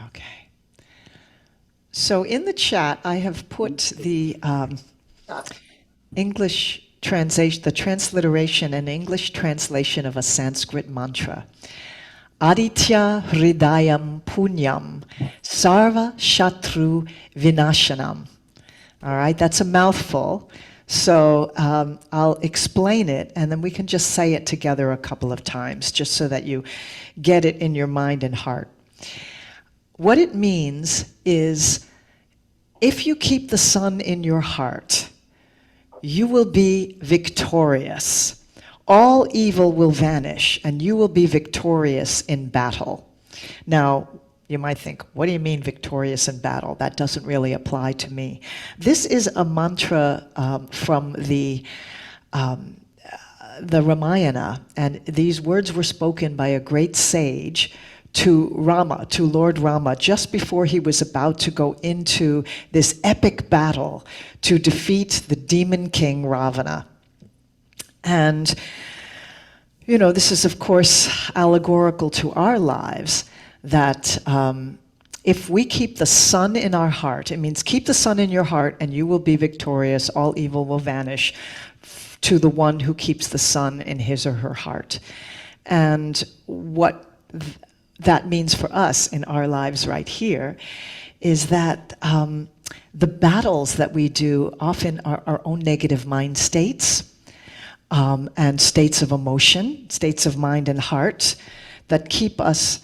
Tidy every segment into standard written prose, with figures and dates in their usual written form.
Okay. So in the chat, I have put the English translation, the transliteration and English translation of a Sanskrit mantra. Aditya Hridayam Punyam Sarva Shatru Vinashanam. All right, that's a mouthful. So I'll explain it, and then we can just say it together a couple of times, just so that you get it in your mind and heart. What it means is, if you keep the sun in your heart, you will be victorious. All evil will vanish, and you will be victorious in battle. Now, you might think, what do you mean victorious in battle? That doesn't really apply to me. This is a mantra from the Ramayana, and these words were spoken by a great sage to Rama, to Lord Rama, just before he was about to go into this epic battle to defeat the demon king Ravana. And This is, of course, allegorical to our lives, that if we keep the sun in our heart, it means keep the sun in your heart and you will be victorious, all evil will vanish, to the one who keeps the sun in his or her heart. And what that means for us in our lives right here is that the battles that we do often are our own negative mind states, and states of emotion, states of mind and heart, that keep us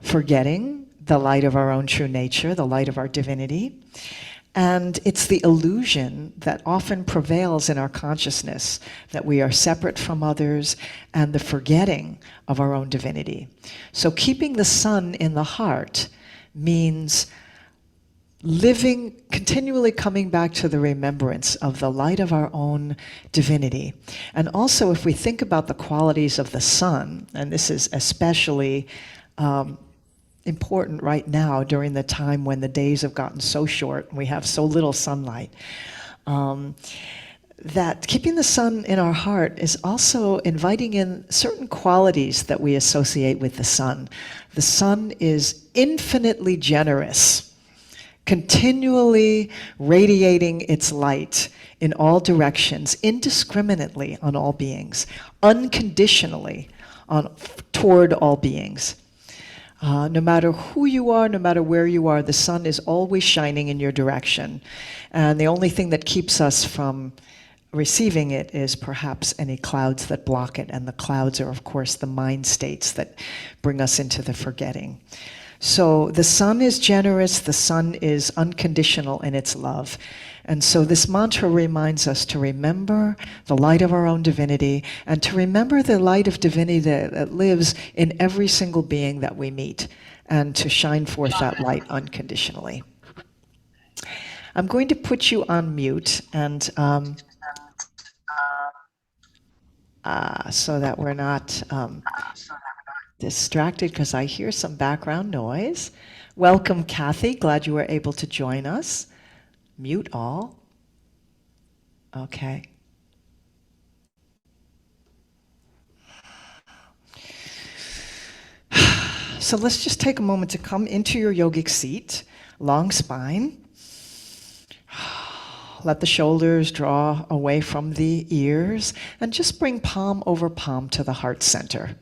forgetting the light of our own true nature, the light of our divinity. And it's the illusion that often prevails in our consciousness that we are separate from others, and the forgetting of our own divinity. So keeping the sun in the heart means living, continually coming back to the remembrance of the light of our own divinity. And also, if we think about the qualities of the sun, and this is especially important right now during the time when the days have gotten so short and we have so little sunlight, that keeping the sun in our heart is also inviting in certain qualities that we associate with the sun. The sun is infinitely generous, continually radiating its light in all directions, indiscriminately on all beings, unconditionally toward all beings. No matter who you are, no matter where you are, the sun is always shining in your direction. And the only thing that keeps us from receiving it is perhaps any clouds that block it. And the clouds are, of course, the mind states that bring us into the forgetting. So the sun is generous, the sun is unconditional in its love. And so this mantra reminds us to remember the light of our own divinity, and to remember the light of divinity that lives in every single being that we meet, and to shine forth that light unconditionally. I'm going to put you on mute, and so that we're not distracted, because I hear some background noise. Welcome, Kathy. Glad you were able to join us. Mute all. Okay. So let's just take a moment to come into your yogic seat, long spine. Let the shoulders draw away from the ears, and just bring palm over palm to the heart center.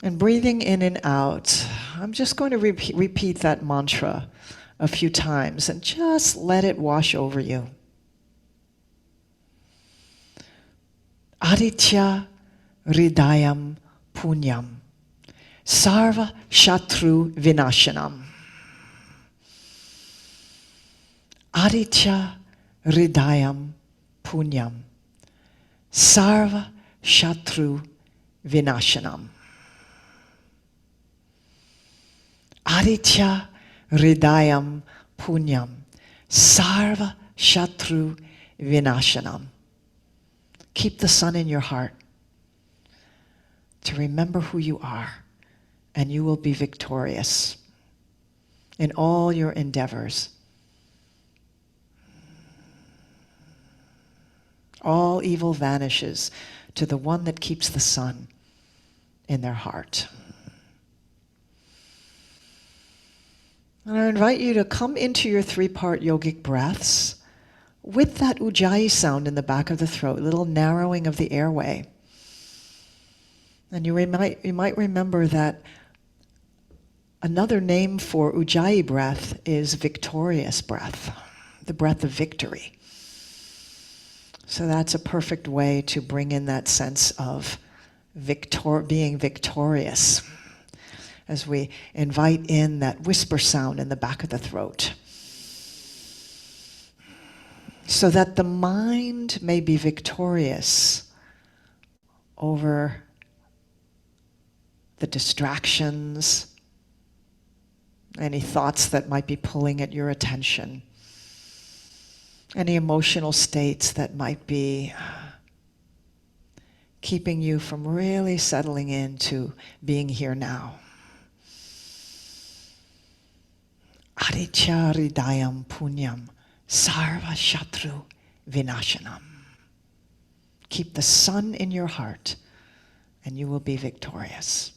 And breathing in and out, I'm just going to repeat that mantra a few times, and just let it wash over you. Aditya Hridayam Punyam Sarva Shatru Vinashanam. Aditya Hridayam Punyam Sarva Shatru Vinashanam. Aditya Hridayam Punyam Sarva Shatru Vinashanam. Keep the sun in your heart to remember who you are, and you will be victorious in all your endeavors. All evil vanishes to the one that keeps the sun in their heart. And I invite you to come into your three-part yogic breaths with that ujjayi sound in the back of the throat, a little narrowing of the airway. And you might remember that another name for ujjayi breath is victorious breath, the breath of victory. So that's a perfect way to bring in that sense of being victorious, as we invite in that whisper sound in the back of the throat, so that the mind may be victorious over the distractions, any thoughts that might be pulling at your attention, any emotional states that might be keeping you from really settling into being here now. Aditya Hridayam Punyam Sarva Shatru Vinashanam. Keep the sun in your heart and you will be victorious.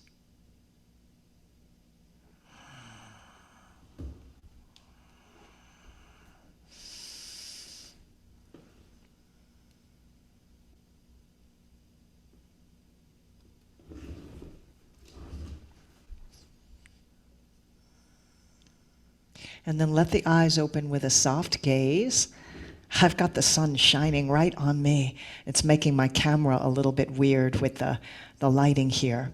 And then let the eyes open with a soft gaze. I've got the sun shining right on me. It's making my camera a little bit weird with the lighting here.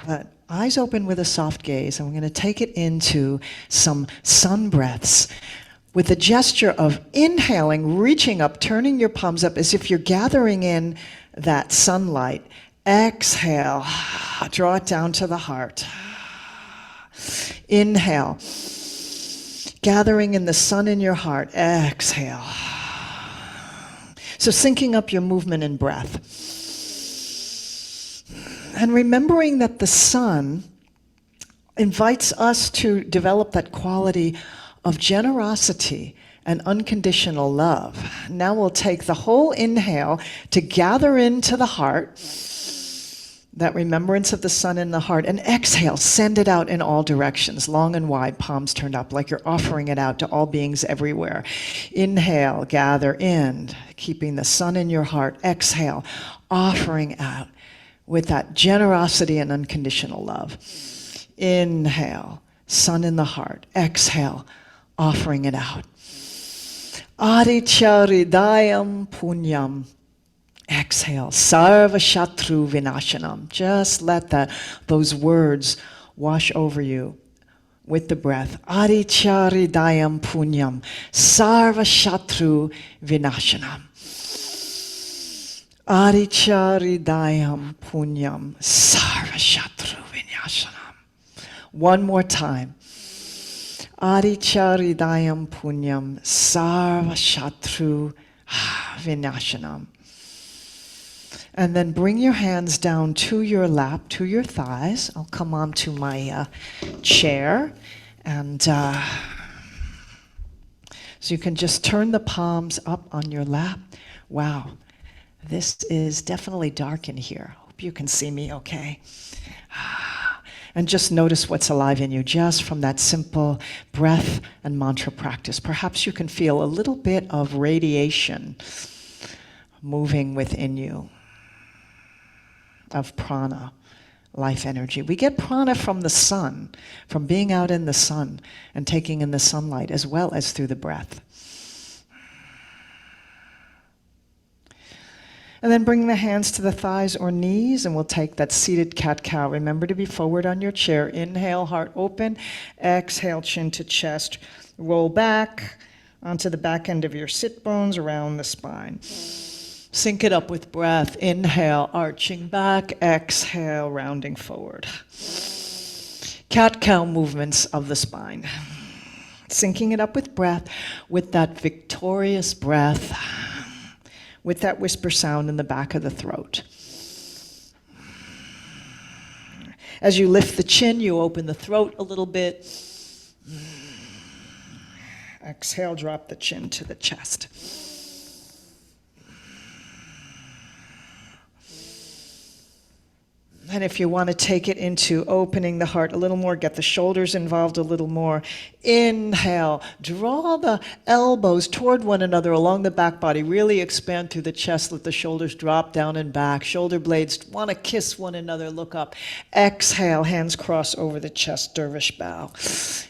But eyes open with a soft gaze, and we're going to take it into some sun breaths with the gesture of inhaling, reaching up, turning your palms up as if you're gathering in that sunlight. Exhale, draw it down to the heart. Inhale, gathering in the sun in your heart. Exhale. So syncing up your movement and breath. And remembering that the sun invites us to develop that quality of generosity and unconditional love. Now we'll take the whole inhale to gather into the heart, that remembrance of the sun in the heart, and exhale, send it out in all directions, long and wide, palms turned up, like you're offering it out to all beings everywhere. Inhale, gather in, keeping the sun in your heart. Exhale, offering out with that generosity and unconditional love. Inhale, sun in the heart. Exhale, offering it out. Aditya Hridayam Punyam. Exhale, Sarva Shatru Vinashanam. Just let those words wash over you with the breath. Aditya Hridayam Punyam, Sarva Shatru Vinashanam. Aditya Hridayam Punyam, Sarva Shatru Vinashanam. One more time. Aditya Hridayam Punyam, Sarva Shatru Vinashanam. And then bring your hands down to your lap, to your thighs. I'll come on to my chair. And so you can just turn the palms up on your lap. Wow, this is definitely dark in here. Hope you can see me okay. And just notice what's alive in you just from that simple breath and mantra practice. Perhaps you can feel a little bit of radiation moving within you, of prana, life energy. We get prana from the sun, from being out in the sun and taking in the sunlight, as well as through the breath. And then bring the hands to the thighs or knees, and we'll take that seated cat-cow. Remember to be forward on your chair. Inhale, heart open. Exhale, chin to chest. Roll back onto the back end of your sit bones, around the spine. Sync it up with breath. Inhale, arching back. Exhale, rounding forward. Cat-cow movements of the spine. Syncing it up with breath, with that victorious breath, with that whisper sound in the back of the throat. As you lift the chin, you open the throat a little bit. Exhale, drop the chin to the chest. And if you want to take it into opening the heart a little more, get the shoulders involved a little more. Inhale, draw the elbows toward one another along the back body. Really expand through the chest, let the shoulders drop down and back. Shoulder blades want to kiss one another, look up. Exhale, hands cross over the chest, dervish bow.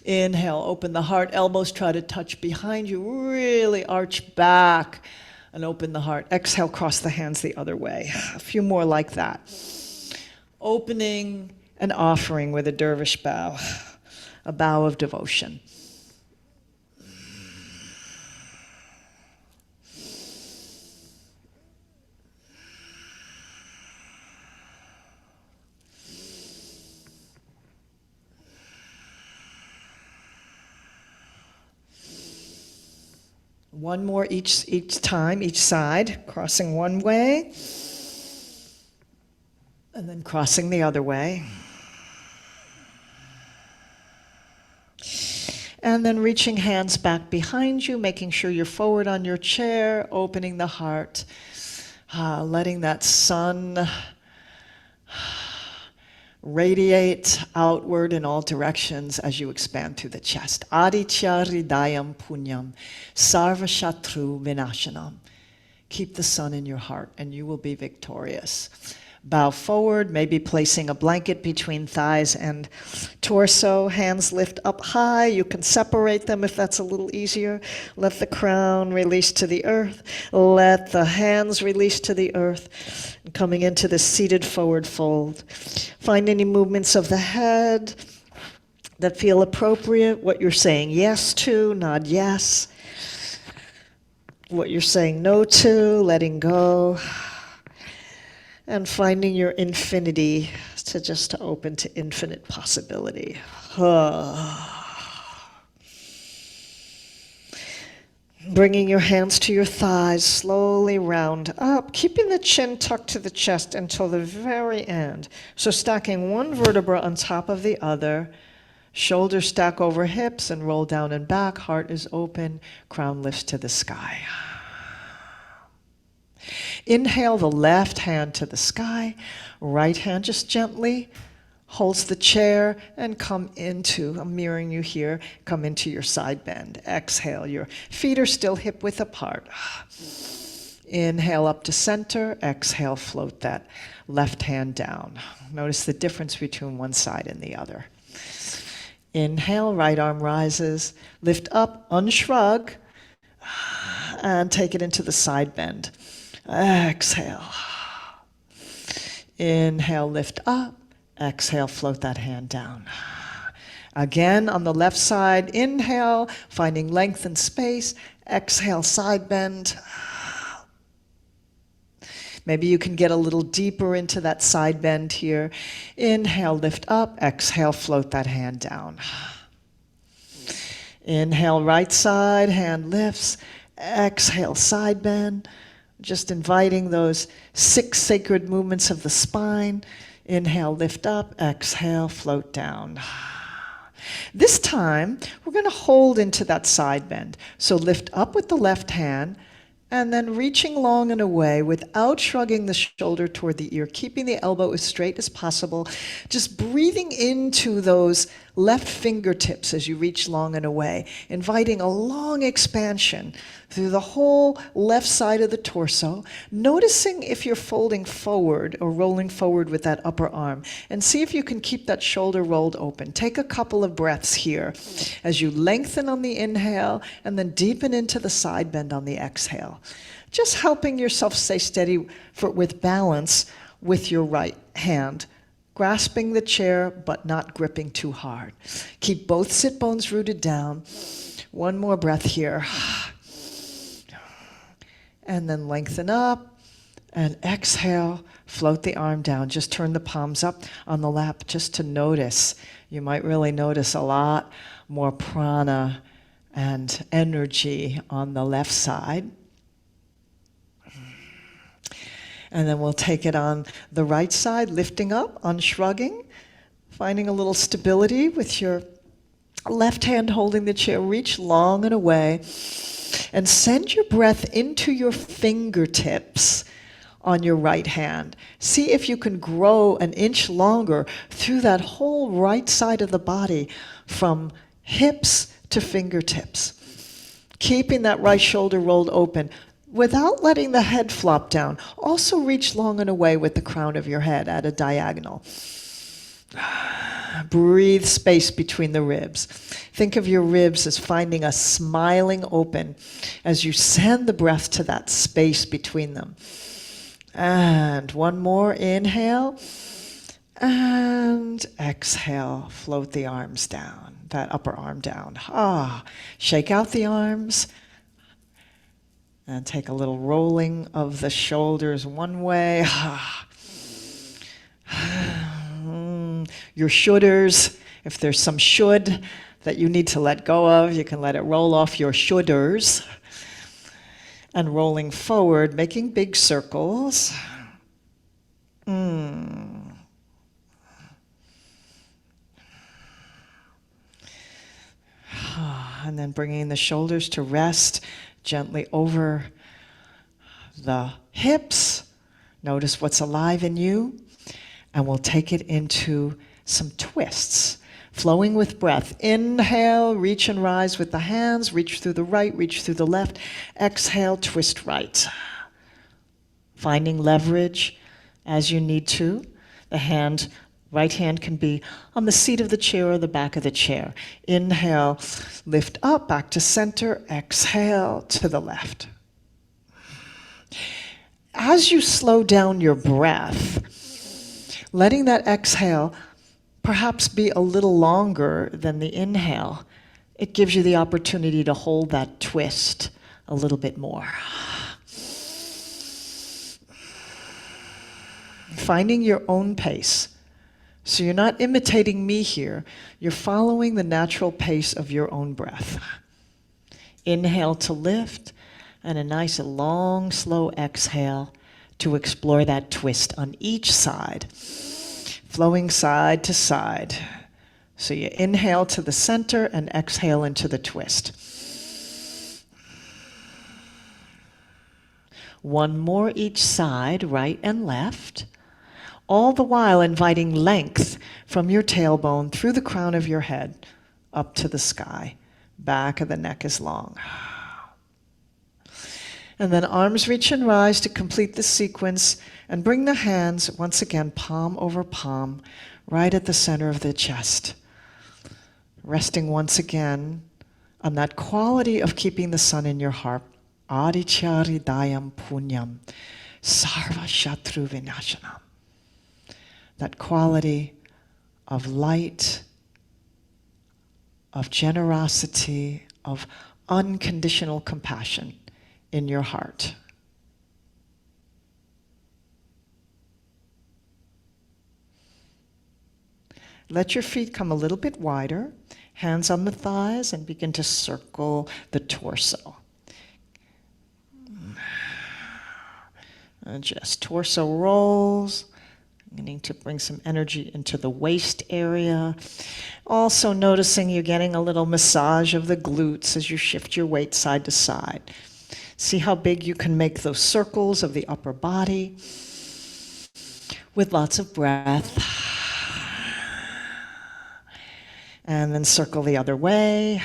Inhale, open the heart, elbows try to touch behind you. Really arch back and open the heart. Exhale, cross the hands the other way. A few more like that. Opening and offering with a dervish bow, a bow of devotion. One more each time, each side, crossing one way. And then crossing the other way. And then reaching hands back behind you, making sure you're forward on your chair, opening the heart, letting that sun Radiate outward in all directions as you expand through the chest. Aditya Hridayam Punyam Sarva Shatru Vinashanam. Keep the sun in your heart and you will be victorious. Bow forward, maybe placing a blanket between thighs and torso. Hands lift up high. You can separate them if that's a little easier. Let the crown release to the earth. Let the hands release to the earth. And coming into the seated forward fold. Find any movements of the head that feel appropriate. What you're saying yes to, nod yes. What you're saying no to, letting go. And finding your infinity to open to infinite possibility. Bringing your hands to your thighs, slowly round up, keeping the chin tucked to the chest until the very end. So stacking one vertebra on top of the other, shoulders stack over hips and roll down and back, heart is open, crown lifts to the sky. Inhale the left hand to the sky, right hand just gently holds the chair and come into, I'm mirroring you here, come into your side bend. Exhale, your feet are still hip width apart. Inhale up to center, exhale, float that left hand down. Notice the difference between one side and the other. Inhale, right arm rises, lift up, unshrug, and take it into the side bend. Exhale. Inhale, lift up. Exhale, float that hand down. Again, on the left side, inhale, finding length and space. Exhale, side bend. Maybe you can get a little deeper into that side bend here. Inhale, lift up. Exhale, float that hand down. Inhale, right side, hand lifts. Exhale, side bend. Just inviting those 6 sacred movements of the spine. Inhale, lift up. Exhale, float down. This time, we're going to hold into that side bend. So lift up with the left hand, and then reaching long and away without shrugging the shoulder toward the ear, keeping the elbow as straight as possible, just breathing into those left fingertips as you reach long and away, inviting a long expansion through the whole left side of the torso, noticing if you're folding forward or rolling forward with that upper arm, and see if you can keep that shoulder rolled open. Take a couple of breaths here as you lengthen on the inhale and then deepen into the side bend on the exhale. Just helping yourself stay steady with balance with your right hand, grasping the chair but not gripping too hard. Keep both sit bones rooted down. One more breath here. And then lengthen up and exhale, float the arm down. Just turn the palms up on the lap just to notice. You might really notice a lot more prana and energy on the left side. And then we'll take it on the right side, lifting up, unshrugging, finding a little stability with your left hand holding the chair. Reach long and away. And send your breath into your fingertips on your right hand. See if you can grow an inch longer through that whole right side of the body from hips to fingertips. Keeping that right shoulder rolled open without letting the head flop down. Also reach long and away with the crown of your head at a diagonal. Breathe space between the ribs. Think of your ribs as finding a smiling open as you send the breath to that space between them. And one more, inhale. And exhale, float the arms down, that upper arm down. Shake out the arms. And take a little rolling of the shoulders one way. Your shoulders, if there's some should that you need to let go of, you can let it roll off your shoulders. And rolling forward, making big circles. And then bringing the shoulders to rest gently over the hips. Notice what's alive in you. And we'll take it into some twists, flowing with breath. Inhale, reach and rise with the hands, reach through the right, reach through the left. Exhale, twist right. Finding leverage as you need to. The right hand can be on the seat of the chair or the back of the chair. Inhale, lift up, back to center. Exhale, to the left. As you slow down your breath, letting that exhale perhaps be a little longer than the inhale, it gives you the opportunity to hold that twist a little bit more. Finding your own pace. So you're not imitating me here, you're following the natural pace of your own breath. Inhale to lift, and a nice long, slow exhale to explore that twist on each side, flowing side to side. So you inhale to the center and exhale into the twist. One more each side, right and left, all the while inviting length from your tailbone through the crown of your head up to the sky. Back of the neck is long. And then arms reach and rise to complete the sequence, and bring the hands, once again, palm over palm, right at the center of the chest. Resting once again on that quality of keeping the sun in your heart. Aditya Hridayam Punyam Sarva Shatru Vinashanam. That quality of light, of generosity, of unconditional compassion in your heart. Let your feet come a little bit wider, hands on the thighs, and begin to circle the torso. And just torso rolls, beginning to bring some energy into the waist area. Also noticing you're getting a little massage of the glutes as you shift your weight side to side. See how big you can make those circles of the upper body with lots of breath. And then circle the other way.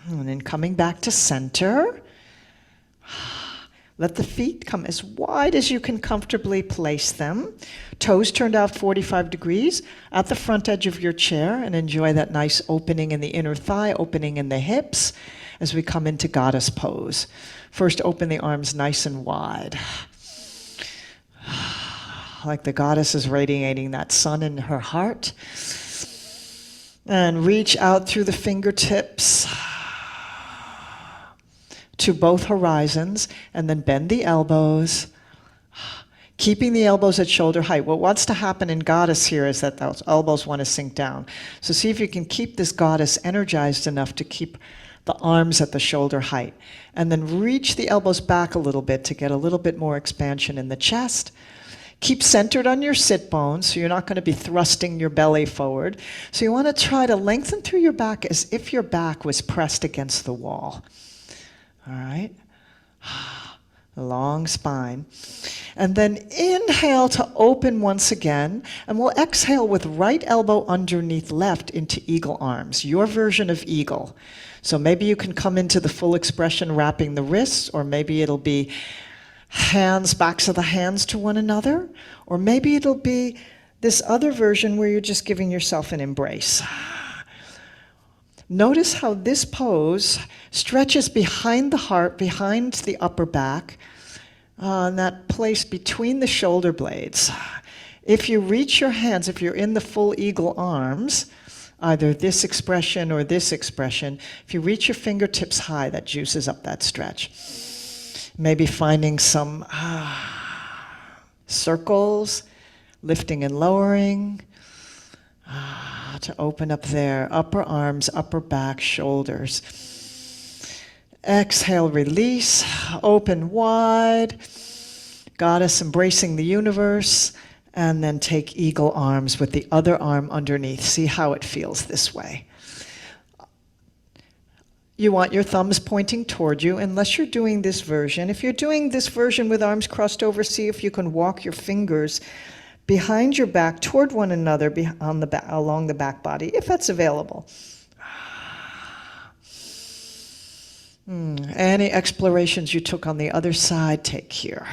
And then coming back to center. Let the feet come as wide as you can comfortably place them. Toes turned out 45 degrees at the front edge of your chair, and enjoy that nice opening in the inner thigh, opening in the hips as we come into goddess pose. First, open the arms nice and wide. Like the goddess is radiating that sun in her heart. And reach out through the fingertips to both horizons, and then bend the elbows, keeping the elbows at shoulder height. What wants to happen in goddess here is that those elbows want to sink down. So see if you can keep this goddess energized enough to keep the arms at the shoulder height. And then reach the elbows back a little bit to get a little bit more expansion in the chest. Keep centered on your sit bones, so you're not going to be thrusting your belly forward. So you want to try to lengthen through your back as if your back was pressed against the wall. All right, long spine. And then inhale to open once again, and we'll exhale with right elbow underneath left into eagle arms, your version of eagle. So maybe you can come into the full expression wrapping the wrists, or maybe it'll be hands, backs of the hands to one another, or maybe it'll be this other version where you're just giving yourself an embrace. Notice how this pose stretches behind the heart, behind the upper back, in that place between the shoulder blades. If you reach your hands, if you're in the full eagle arms, either this expression or this expression, if you reach your fingertips high, that juices up that stretch. Maybe finding some circles, lifting and lowering, to open up there, upper arms, upper back, shoulders. Exhale, release, open wide. Goddess embracing the universe, And then take eagle arms with the other arm underneath. See how it feels this way. You want your thumbs pointing toward you, unless you're doing this version. If you're doing this version with arms crossed over, see if you can walk your fingers behind your back toward one another along the back body, if that's available. Any explorations you took on the other side, take here.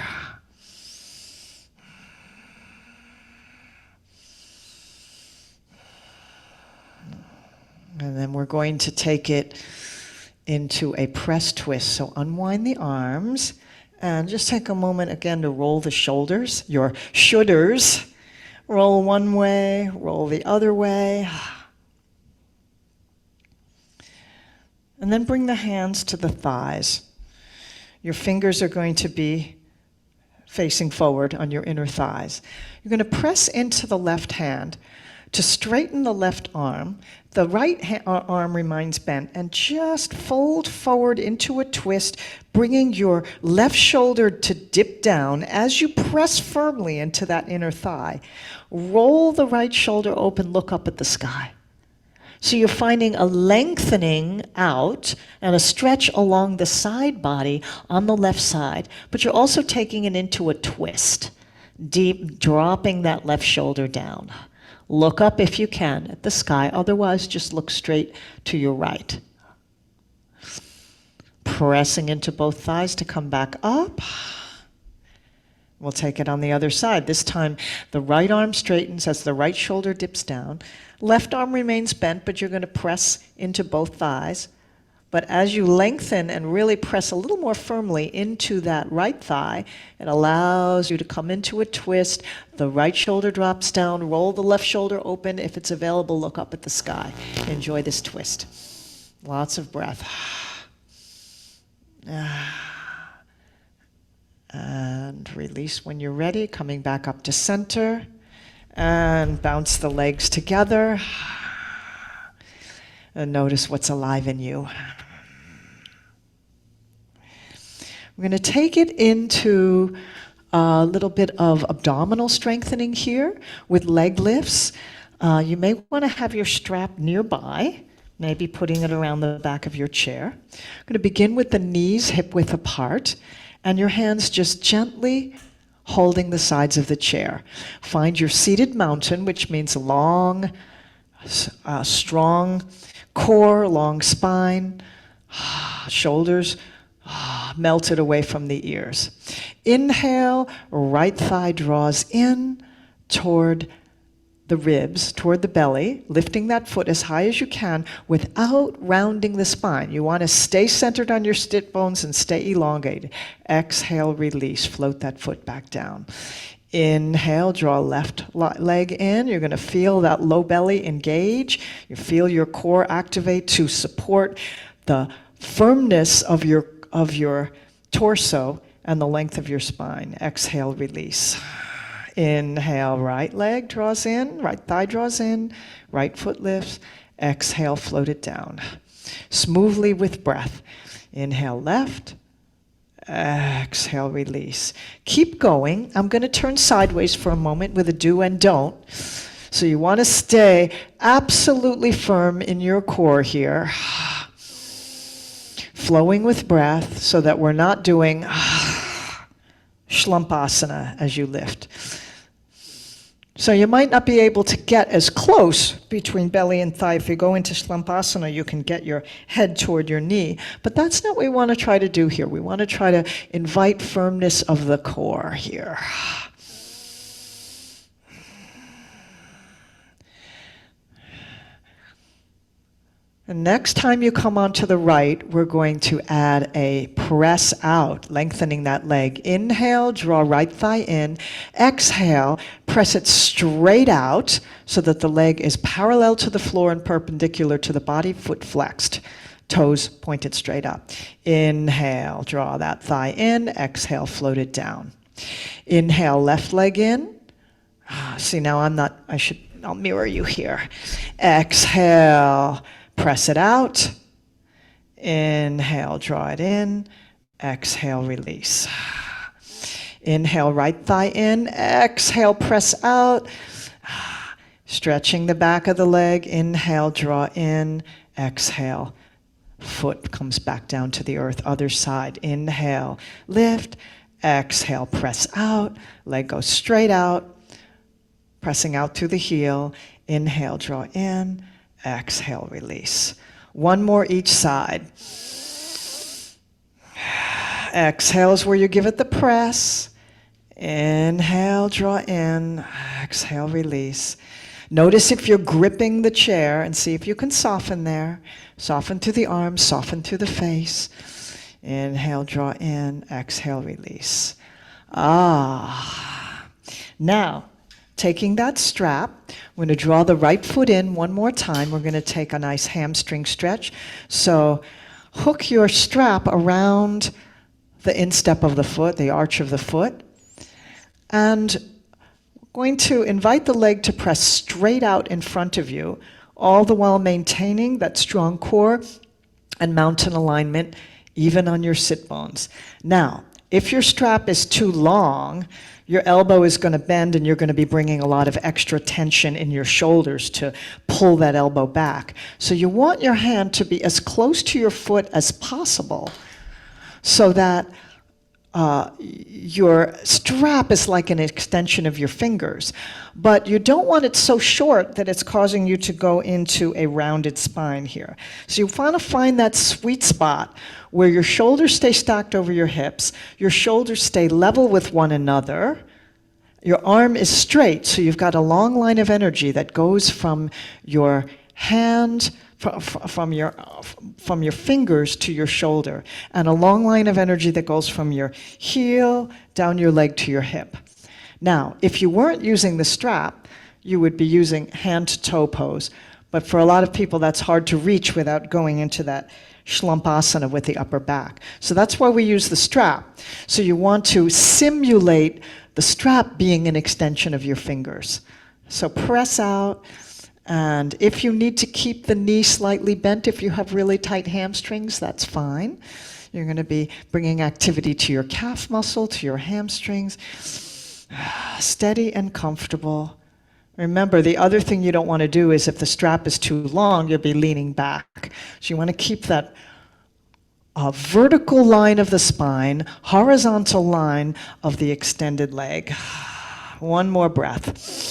And then we're going to take it into a press twist. So unwind the arms and just take a moment again to roll the shoulders, your shoulders. Roll one way, roll the other way. And then bring the hands to the thighs. Your fingers are going to be facing forward on your inner thighs. You're going to press into the left hand to straighten the left arm. The right arm remains bent, and just fold forward into a twist, bringing your left shoulder to dip down as you press firmly into that inner thigh. Roll the right shoulder open, look up at the sky. So you're finding a lengthening out and a stretch along the side body on the left side, but you're also taking it into a twist, deep, dropping that left shoulder down. Look up if you can at the sky, otherwise just look straight to your right. Pressing into both thighs to come back up. We'll take it on the other side. This time the right arm straightens as the right shoulder dips down. Left arm remains bent, but you're going to press into both thighs. But as you lengthen and really press a little more firmly into that right thigh, it allows you to come into a twist. The right shoulder drops down. Roll the left shoulder open. If it's available, look up at the sky. Enjoy this twist. Lots of breath. And release when you're ready, coming back up to center. And bounce the legs together. And notice what's alive in you. We're going to take it into a little bit of abdominal strengthening here with leg lifts. You may want to have your strap nearby, maybe putting it around the back of your chair. I'm going to begin with the knees hip width apart, and your hands just gently holding the sides of the chair. Find your seated mountain, which means long, strong core, long spine, shoulders melted away from the ears. Inhale, right thigh draws in toward the ribs, toward the belly, lifting that foot as high as you can without rounding the spine. You want to stay centered on your sit bones and stay elongated. Exhale, release, float that foot back down. Inhale, draw left leg in. You're going to feel that low belly engage. You feel your core activate to support the firmness of your torso and the length of your spine. Exhale, release. Inhale, right leg draws in, right thigh draws in, right foot lifts. Exhale, float it down. Smoothly with breath. Inhale, left. Exhale, release. Keep going. I'm going to turn sideways for a moment with a do and don't. So you want to stay absolutely firm in your core here. Flowing with breath so that we're not doing shlumpasana as you lift. So you might not be able to get as close between belly and thigh. If you go into shlumpasana, you can get your head toward your knee. But that's not what we want to try to do here. We want to try to invite firmness of the core here. And next time you come onto the right, we're going to add a press out, lengthening that leg. Inhale, draw right thigh in. Exhale, press it straight out so that the leg is parallel to the floor and perpendicular to the body, foot flexed, toes pointed straight up. Inhale, draw that thigh in. Exhale, float it down. Inhale, left leg in. See, now I'll mirror you here. Exhale. Press it out. Inhale, draw it in. Exhale, release. Inhale, right thigh in. Exhale, press out. Stretching the back of the leg. Inhale, draw in. Exhale. Foot comes back down to the earth. Other side. Inhale, lift. Exhale, press out. Leg goes straight out. Pressing out through the heel. Inhale, draw in. Exhale, release. One more each side. Exhale is where you give it the press. Inhale, draw in. Exhale, release. Notice if you're gripping the chair and see if you can soften there. Soften through the arms, soften through the face. Inhale, draw in. Exhale, release. Now, taking that strap, we're going to draw the right foot in one more time. We're going to take a nice hamstring stretch. So hook your strap around the instep of the foot, the arch of the foot. And going to invite the leg to press straight out in front of you, all the while maintaining that strong core and mountain alignment, even on your sit bones. Now, if your strap is too long, your elbow is going to bend and you're going to be bringing a lot of extra tension in your shoulders to pull that elbow back. So you want your hand to be as close to your foot as possible so that your strap is like an extension of your fingers. But you don't want it so short that it's causing you to go into a rounded spine here. So you want to find that sweet spot where your shoulders stay stacked over your hips, your shoulders stay level with one another, your arm is straight, so you've got a long line of energy that goes from your hand, from your fingers to your shoulder, and a long line of energy that goes from your heel down your leg to your hip. Now, if you weren't using the strap, you would be using hand-to-toe pose. But for a lot of people, that's hard to reach without going into that shlumpasana with the upper back. So that's why we use the strap. So you want to simulate the strap being an extension of your fingers. So press out. And if you need to keep the knee slightly bent, if you have really tight hamstrings, that's fine. You're going to be bringing activity to your calf muscle, to your hamstrings. Steady and comfortable. Remember, the other thing you don't want to do is if the strap is too long, you'll be leaning back. So you want to keep that vertical line of the spine, horizontal line of the extended leg. One more breath.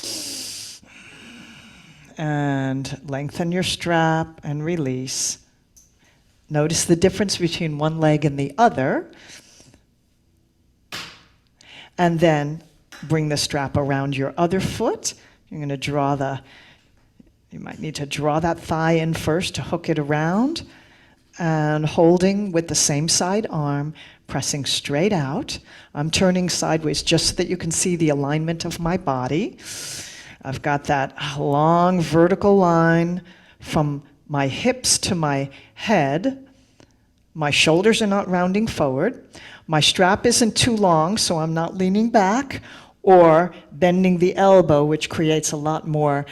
And lengthen your strap and release. Notice the difference between one leg and the other. And then bring the strap around your other foot. You're going to you might need to draw that thigh in first to hook it around. And holding with the same side arm, pressing straight out. I'm turning sideways just so that you can see the alignment of my body. I've got that long vertical line from my hips to my head. My shoulders are not rounding forward. My strap isn't too long, so I'm not leaning back or bending the elbow, which creates a lot more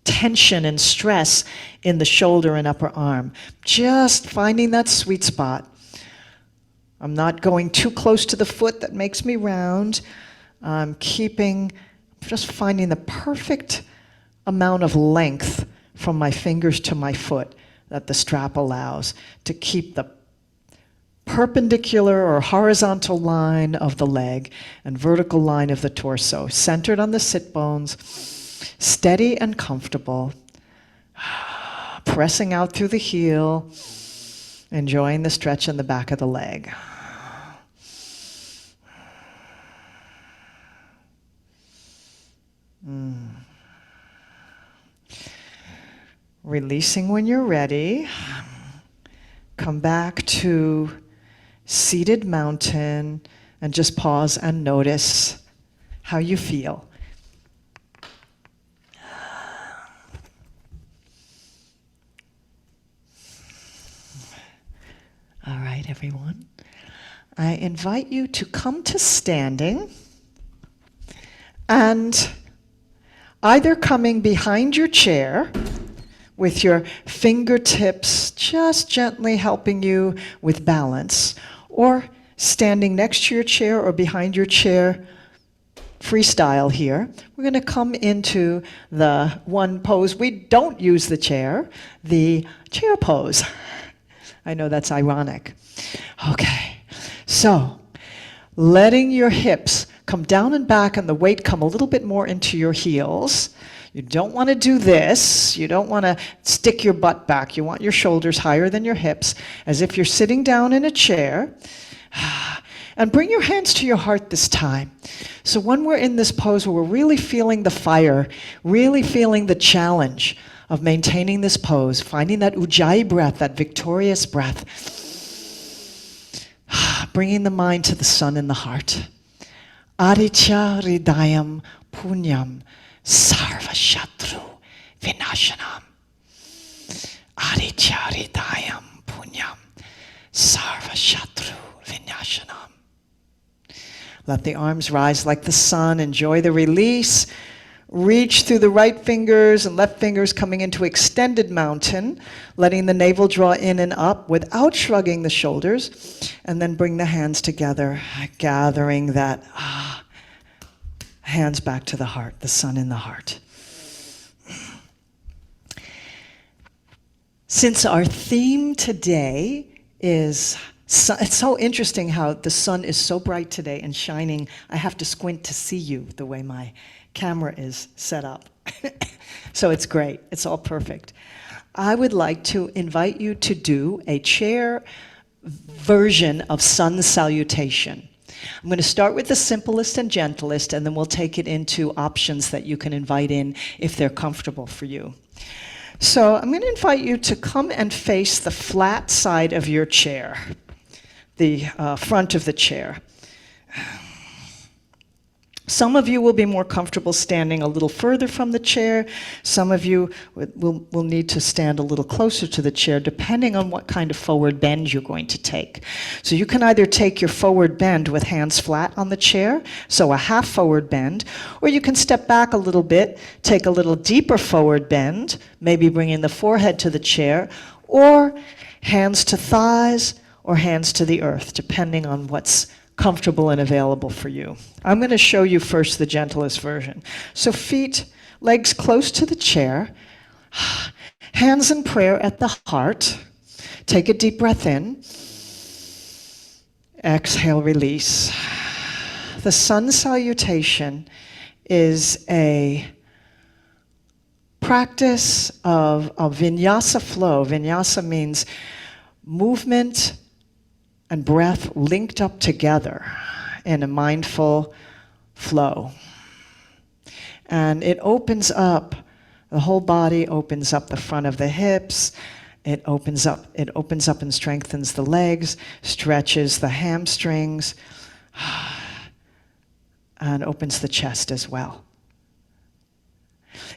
tension and stress in the shoulder and upper arm. Just finding that sweet spot. I'm not going too close to the foot that makes me round. I'm just finding the perfect amount of length from my fingers to my foot that the strap allows to keep the perpendicular or horizontal line of the leg and vertical line of the torso, centered on the sit bones, steady and comfortable, pressing out through the heel, enjoying the stretch in the back of the leg. Releasing when you're ready. Come back to seated mountain and just pause and notice how you feel. All right, everyone. I invite you to come to standing and either coming behind your chair with your fingertips just gently helping you with balance, or standing next to your chair or behind your chair, freestyle here. We're going to come into the one pose. We don't use the chair pose. I know that's ironic. Okay, so letting your hips come down and back and the weight come a little bit more into your heels. You don't want to do this. You don't want to stick your butt back. You want your shoulders higher than your hips, as if you're sitting down in a chair. And bring your hands to your heart this time. So when we're in this pose, we're really feeling the fire, really feeling the challenge of maintaining this pose, finding that ujjayi breath, that victorious breath. Bringing the mind to the sun in the heart. Aditya hridayam punyam sarva shatru vinashanam. Aditya hridayam punyam sarva shatru vinashanam. Let the arms rise like the sun. Enjoy the release. Reach through the right fingers and left fingers coming into extended mountain, letting the navel draw in and up without shrugging the shoulders. And then bring the hands together, gathering that hands back to the heart, the sun in the heart. Since our theme today is it's so interesting how the sun is so bright today and shining. I have to squint to see you the way my camera is set up. So it's great. It's all perfect. I would like to invite you to do a chair version of sun salutation. I'm going to start with the simplest and gentlest, and then we'll take it into options that you can invite in if they're comfortable for you. So I'm going to invite you to come and face the flat side of your chair. The front of the chair. Some of you will be more comfortable standing a little further from the chair. Some of you will need to stand a little closer to the chair, depending on what kind of forward bend you're going to take. So you can either take your forward bend with hands flat on the chair, so a half forward bend, or you can step back a little bit, take a little deeper forward bend, maybe bringing the forehead to the chair, or hands to thighs, or hands to the earth, depending on what's comfortable and available for you. I'm going to show you first the gentlest version. So feet, legs close to the chair, hands in prayer at the heart. Take a deep breath in. Exhale, release. The sun salutation is a practice of vinyasa flow. Vinyasa means movement and breath linked up together in a mindful flow. And it opens up, the whole body opens up the front of the hips, it opens up and strengthens the legs, stretches the hamstrings, and opens the chest as well.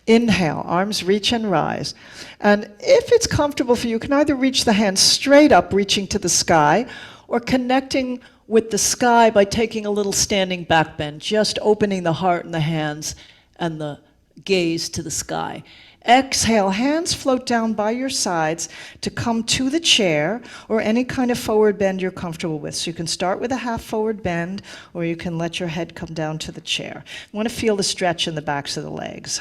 Inhale, arms reach and rise. And if it's comfortable for you, you can either reach the hands straight up, reaching to the sky, or connecting with the sky by taking a little standing back bend, just opening the heart and the hands and the gaze to the sky. Exhale, hands float down by your sides to come to the chair or any kind of forward bend you're comfortable with. So you can start with a half forward bend, or you can let your head come down to the chair. You want to feel the stretch in the backs of the legs.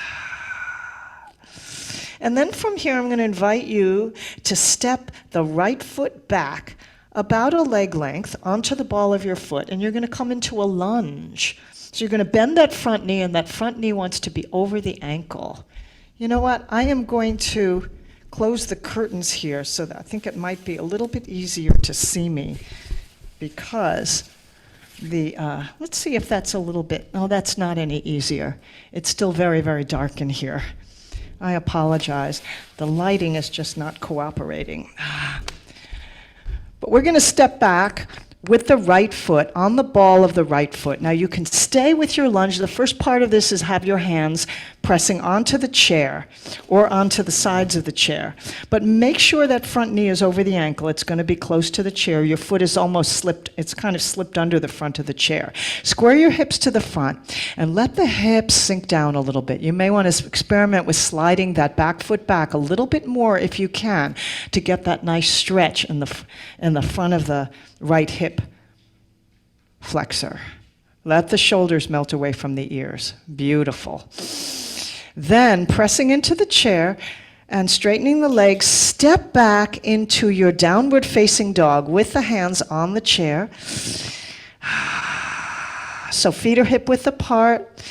And then from here, I'm going to invite you to step the right foot back about a leg length onto the ball of your foot, and you're going to come into a lunge. So you're going to bend that front knee, and that front knee wants to be over the ankle. You know what? I am going to close the curtains here so that I think it might be a little bit easier to see me, because let's see if that's a little bit, no, that's not any easier. It's still very, very dark in here. I apologize. The lighting is just not cooperating. But we're going to step back with the right foot on the ball of the right foot. Now you can stay with your lunge. The first part of this is have your hands pressing onto the chair or onto the sides of the chair. But make sure that front knee is over the ankle. It's going to be close to the chair. Your foot is almost slipped. It's kind of slipped under the front of the chair. Square your hips to the front and let the hips sink down a little bit. You may want to experiment with sliding that back foot back a little bit more if you can to get that nice stretch in the front of the right hip. flexor. Let the shoulders melt away from the ears. Beautiful. Then pressing into the chair and straightening the legs, step back into your downward facing dog with the hands on the chair. So feet are hip width apart,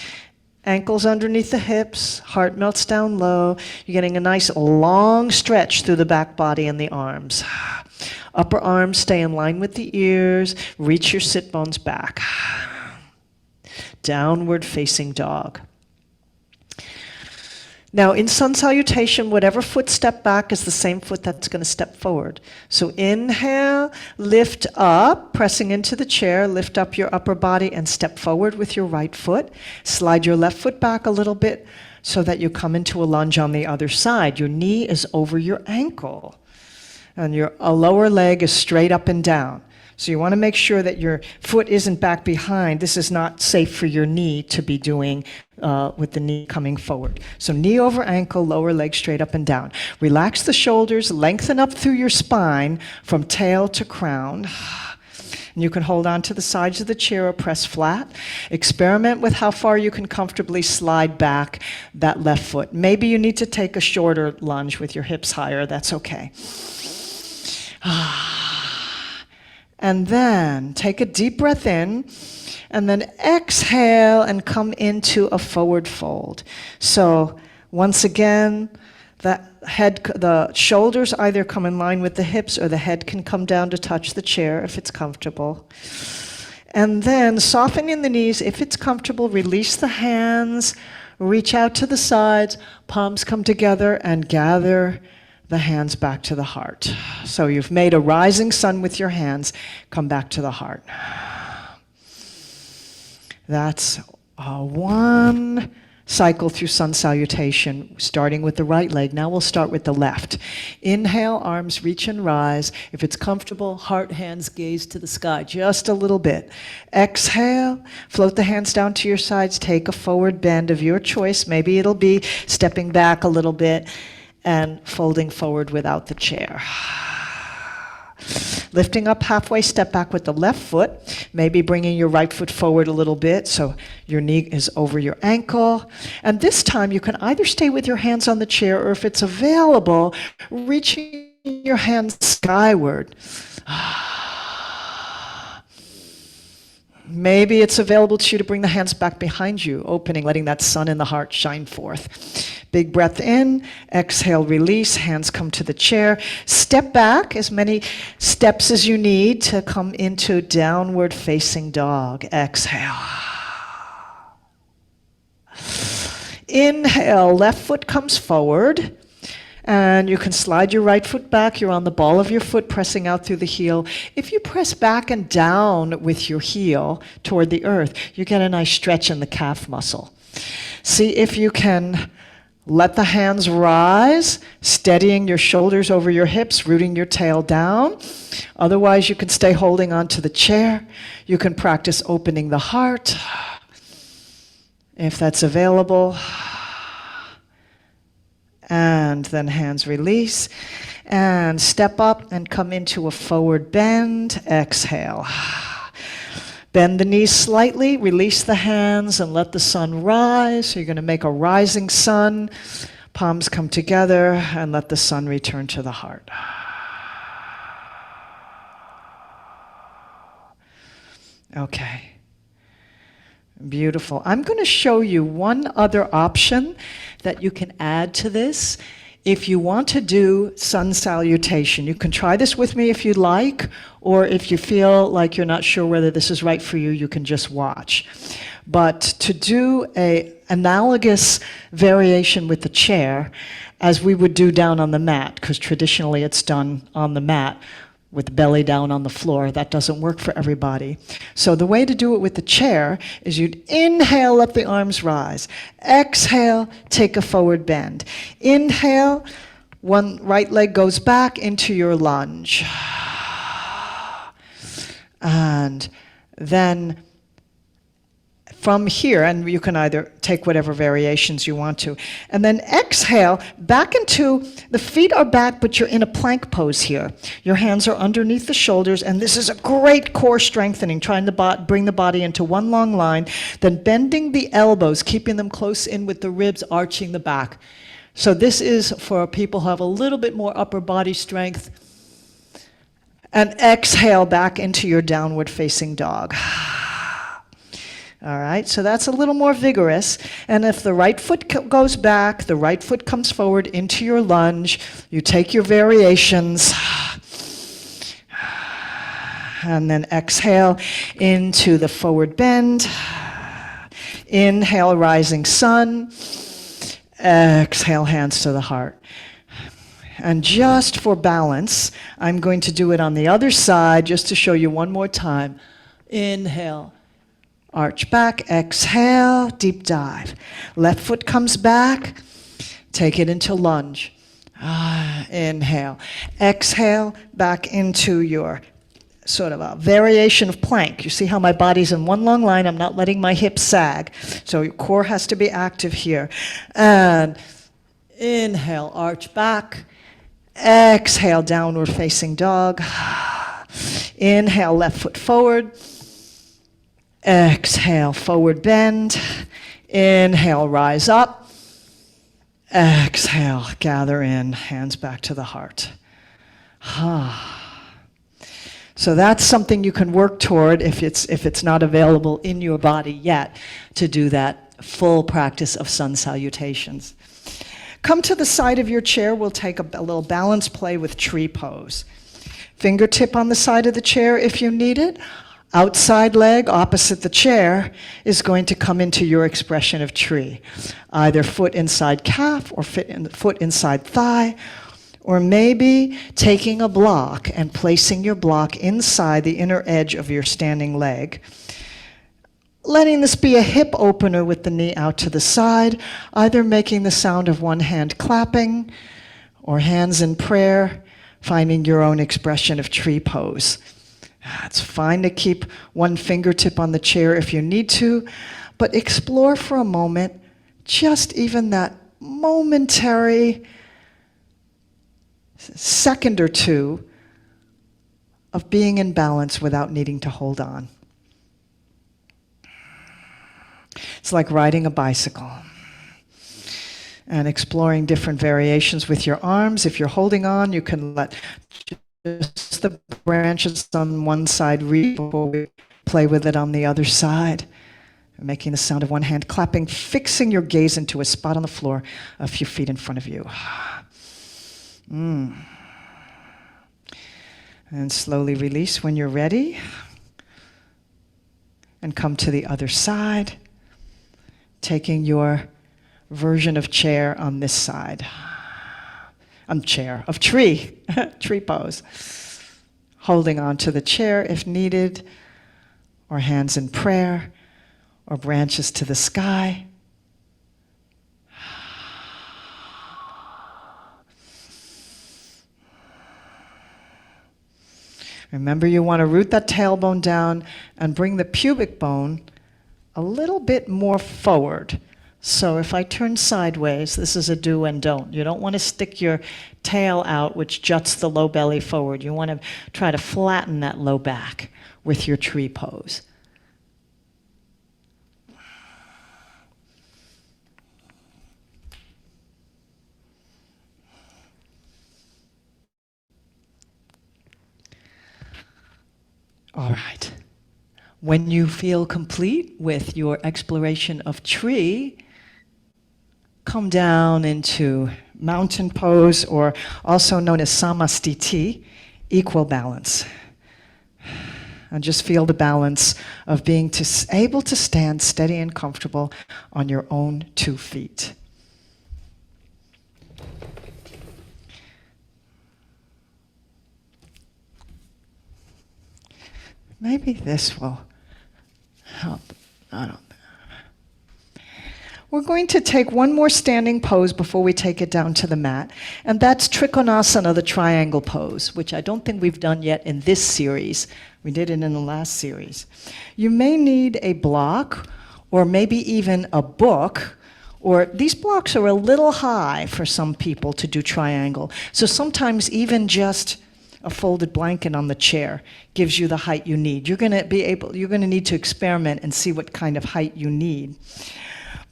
ankles underneath the hips, heart melts down low. You're getting a nice long stretch through the back body and the arms. Upper arms stay in line with the ears. Reach your sit bones back. Downward facing dog. Now in sun salutation, whatever foot step back is the same foot that's going to step forward. So inhale, lift up, pressing into the chair, lift up your upper body and step forward with your right foot. Slide your left foot back a little bit so that you come into a lunge on the other side. Your knee is over your ankle and your lower leg is straight up and down. So you want to make sure that your foot isn't back behind. This is not safe for your knee to be doing with the knee coming forward. So knee over ankle, lower leg straight up and down. Relax the shoulders, lengthen up through your spine from tail to crown. And you can hold on to the sides of the chair or press flat. Experiment with how far you can comfortably slide back that left foot. Maybe you need to take a shorter lunge with your hips higher. That's okay. And then take a deep breath in, and then exhale and come into a forward fold. So once again, the shoulders either come in line with the hips or the head can come down to touch the chair if it's comfortable. And then softening the knees, if it's comfortable, release the hands, reach out to the sides, palms come together and gather the hands back to the heart. So you've made a rising sun with your hands. Come back to the heart. That's one cycle through sun salutation, starting with the right leg. Now we'll start with the left. Inhale, arms reach and rise. If it's comfortable, heart, hands, gaze to the sky, just a little bit. Exhale, float the hands down to your sides. Take a forward bend of your choice. Maybe it'll be stepping back a little bit and folding forward without the chair. Lifting up halfway, step back with the left foot, maybe bringing your right foot forward a little bit so your knee is over your ankle. And this time you can either stay with your hands on the chair or if it's available, reaching your hands skyward. Maybe it's available to you to bring the hands back behind you, opening, letting that sun in the heart shine forth. Big breath in, exhale, release, hands come to the chair. Step back as many steps as you need to come into downward facing dog. Exhale. Inhale, left foot comes forward. And you can slide your right foot back. You're on the ball of your foot, pressing out through the heel. If you press back and down with your heel toward the earth, you get a nice stretch in the calf muscle. See if you can let the hands rise, steadying your shoulders over your hips, rooting your tail down. Otherwise, you can stay holding onto the chair. You can practice opening the heart, if that's available. And then hands release, and step up and come into a forward bend. Exhale. Bend the knees slightly, release the hands, and let the sun rise. So you're going to make a rising sun. Palms come together, and let the sun return to the heart. Okay. Beautiful. I'm going to show you one other option that you can add to this. If you want to do sun salutation, you can try this with me if you'd like, or if you feel like you're not sure whether this is right for you, you can just watch. But to do an analogous variation with the chair, as we would do down on the mat, because traditionally it's done on the mat, with the belly down on the floor. That doesn't work for everybody. So the way to do it with the chair is you'd inhale, let the arms rise. Exhale, take a forward bend. Inhale, one right leg goes back into your lunge. And then from here, and you can either take whatever variations you want to. And then exhale back into, the feet are back, but you're in a plank pose here. Your hands are underneath the shoulders, and this is a great core strengthening, trying to bring the body into one long line, then bending the elbows, keeping them close in with the ribs, arching the back. So this is for people who have a little bit more upper body strength. And exhale back into your downward facing dog. All right, so that's a little more vigorous. And if the right foot goes back, the right foot comes forward into your lunge, you take your variations. And then exhale into the forward bend. Inhale, rising sun. Exhale, hands to the heart. And just for balance, I'm going to do it on the other side just to show you one more time. Inhale. Arch back, exhale, deep dive. Left foot comes back, take it into lunge. Inhale. Exhale, back into your sort of a variation of plank. You see how my body's in one long line, I'm not letting my hips sag. So your core has to be active here. And inhale, arch back. Exhale, downward facing dog. Inhale, left foot forward. Exhale, forward bend. Inhale, rise up. Exhale, gather in, hands back to the heart. So that's something you can work toward if it's not available in your body yet, to do that full practice of sun salutations. Come to the side of your chair. We'll take a little balance play with tree pose. Fingertip on the side of the chair if you need it. Outside leg opposite the chair is going to come into your expression of tree. Either foot inside calf or foot inside thigh, or maybe taking a block and placing your block inside the inner edge of your standing leg. Letting this be a hip opener with the knee out to the side, either making the sound of one hand clapping or hands in prayer, finding your own expression of tree pose. It's fine to keep one fingertip on the chair if you need to, but explore for a moment just even that momentary second or two of being in balance without needing to hold on. It's like riding a bicycle and exploring different variations with your arms. If you're holding on, you can let just the branches on one side reach before we play with it on the other side. Making the sound of one hand clapping, fixing your gaze into a spot on the floor a few feet in front of you. And slowly release when you're ready. And come to the other side, taking your version of chair on this side. Of tree, tree pose. Holding on to the chair if needed, or hands in prayer, or branches to the sky. Remember, you want to root that tailbone down and bring the pubic bone a little bit more forward. So if I turn sideways, this is a do and don't. You don't want to stick your tail out, which juts the low belly forward. You want to try to flatten that low back with your tree pose. All right. When you feel complete with your exploration of tree, come down into mountain pose, or also known as samastiti, equal balance. And just feel the balance of being able to stand steady and comfortable on your own 2 feet. Maybe this will help. I don't know. We're going to take one more standing pose before we take it down to the mat, and that's Trikonasana, the triangle pose, which I don't think we've done yet in this series. We did it in the last series. You may need a block or maybe even a book, or these blocks are a little high for some people to do triangle. So sometimes even just a folded blanket on the chair gives you the height you need. You're going to need to experiment and see what kind of height you need.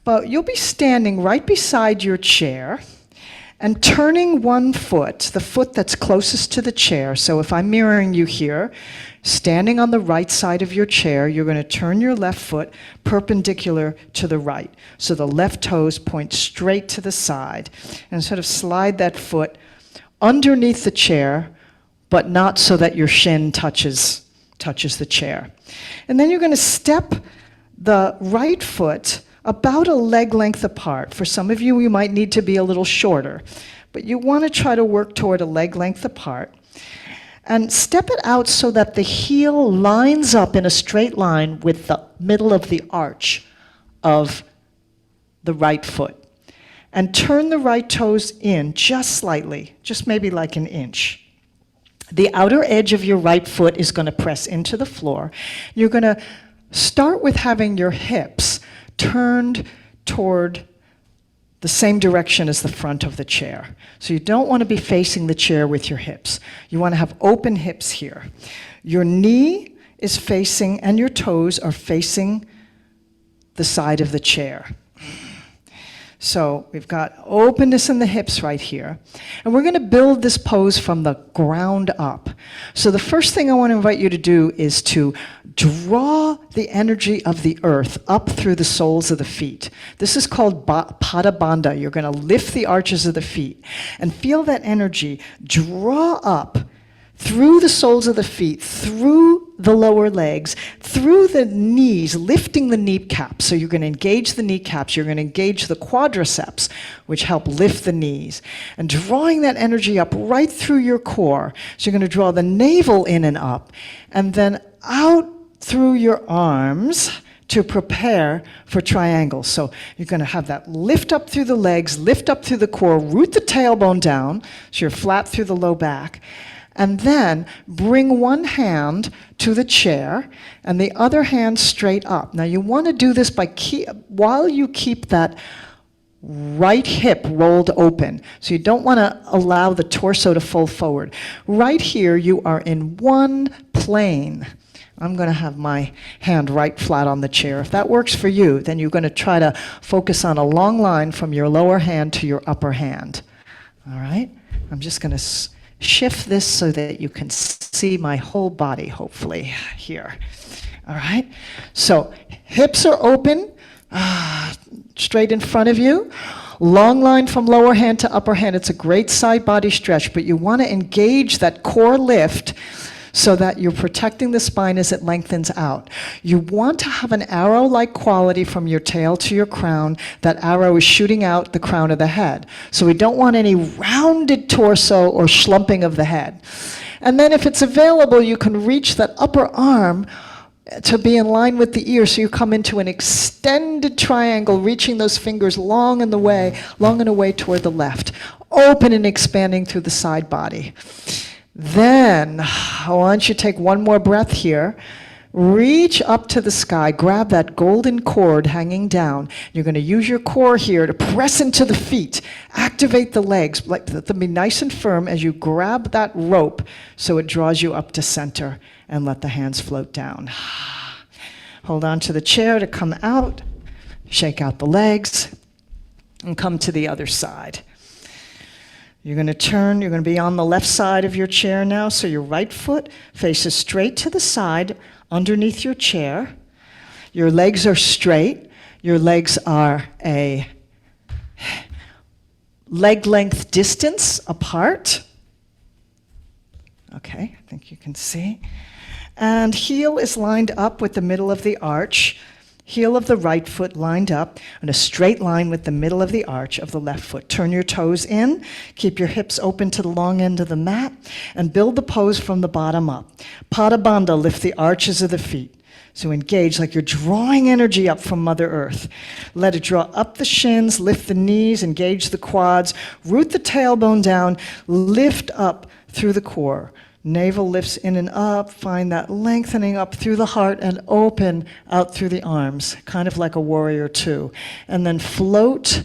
But you'll be standing right beside your chair and turning one foot, the foot that's closest to the chair. So if I'm mirroring you here, standing on the right side of your chair, you're going to turn your left foot perpendicular to the right. So the left toes point straight to the side, and sort of slide that foot underneath the chair, but not so that your shin touches the chair. And then you're going to step the right foot about a leg length apart. For some of you, you might need to be a little shorter, but you want to try to work toward a leg length apart. And step it out so that the heel lines up in a straight line with the middle of the arch of the right foot. And turn the right toes in just slightly, just maybe like an inch. The outer edge of your right foot is going to press into the floor. You're going to start with having your hips turned toward the same direction as the front of the chair. So you don't want to be facing the chair with your hips. You want to have open hips here. Your knee is facing, and your toes are facing the side of the chair. So we've got openness in the hips right here. And we're going to build this pose from the ground up. So the first thing I want to invite you to do is to draw the energy of the earth up through the soles of the feet. This is called Pada Bandha. You're going to lift the arches of the feet and feel that energy draw up through the soles of the feet, through the lower legs, through the knees, lifting the kneecaps. So you're going to engage the kneecaps, you're going to engage the quadriceps, which help lift the knees, and drawing that energy up right through your core. So you're going to draw the navel in and up, and then out through your arms to prepare for triangles. So you're going to have that lift up through the legs, lift up through the core, root the tailbone down, so you're flat through the low back. And then bring one hand to the chair and the other hand straight up. Now you want to do this while you keep that right hip rolled open. So you don't want to allow the torso to fold forward. Right here you are in one plane. I'm going to have my hand right flat on the chair. If that works for you, then you're going to try to focus on a long line from your lower hand to your upper hand. All right? I'm just going to shift this so that you can see my whole body, hopefully, here. All right? So hips are open, straight in front of you. Long line from lower hand to upper hand. It's a great side body stretch, but you want to engage that core lift so that you're protecting the spine as it lengthens out. You want to have an arrow-like quality from your tail to your crown. That arrow is shooting out the crown of the head. So we don't want any rounded torso or slumping of the head. And then if it's available, you can reach that upper arm to be in line with the ear, so you come into an extended triangle, reaching those fingers long and away toward the left, open and expanding through the side body. Then, I want you to take one more breath here. Reach up to the sky, grab that golden cord hanging down. You're going to use your core here to press into the feet, activate the legs, let them be nice and firm as you grab that rope so it draws you up to center, and let the hands float down. Hold on to the chair to come out, shake out the legs, and come to the other side. You're going to turn, you're going to be on the left side of your chair now, so your right foot faces straight to the side underneath your chair. Your legs are straight. Your legs are a leg length distance apart. Okay, I think you can see. And heel is lined up with the middle of the arch. Heel of the right foot lined up in a straight line with the middle of the arch of the left foot. Turn your toes in, keep your hips open to the long end of the mat, and build the pose from the bottom up. Pada Bandha, lift the arches of the feet. So engage like you're drawing energy up from Mother Earth. Let it draw up the shins, lift the knees, engage the quads, root the tailbone down, lift up through the core. Navel lifts in and up. Find that lengthening up through the heart and open out through the arms, kind of like a warrior two. And then float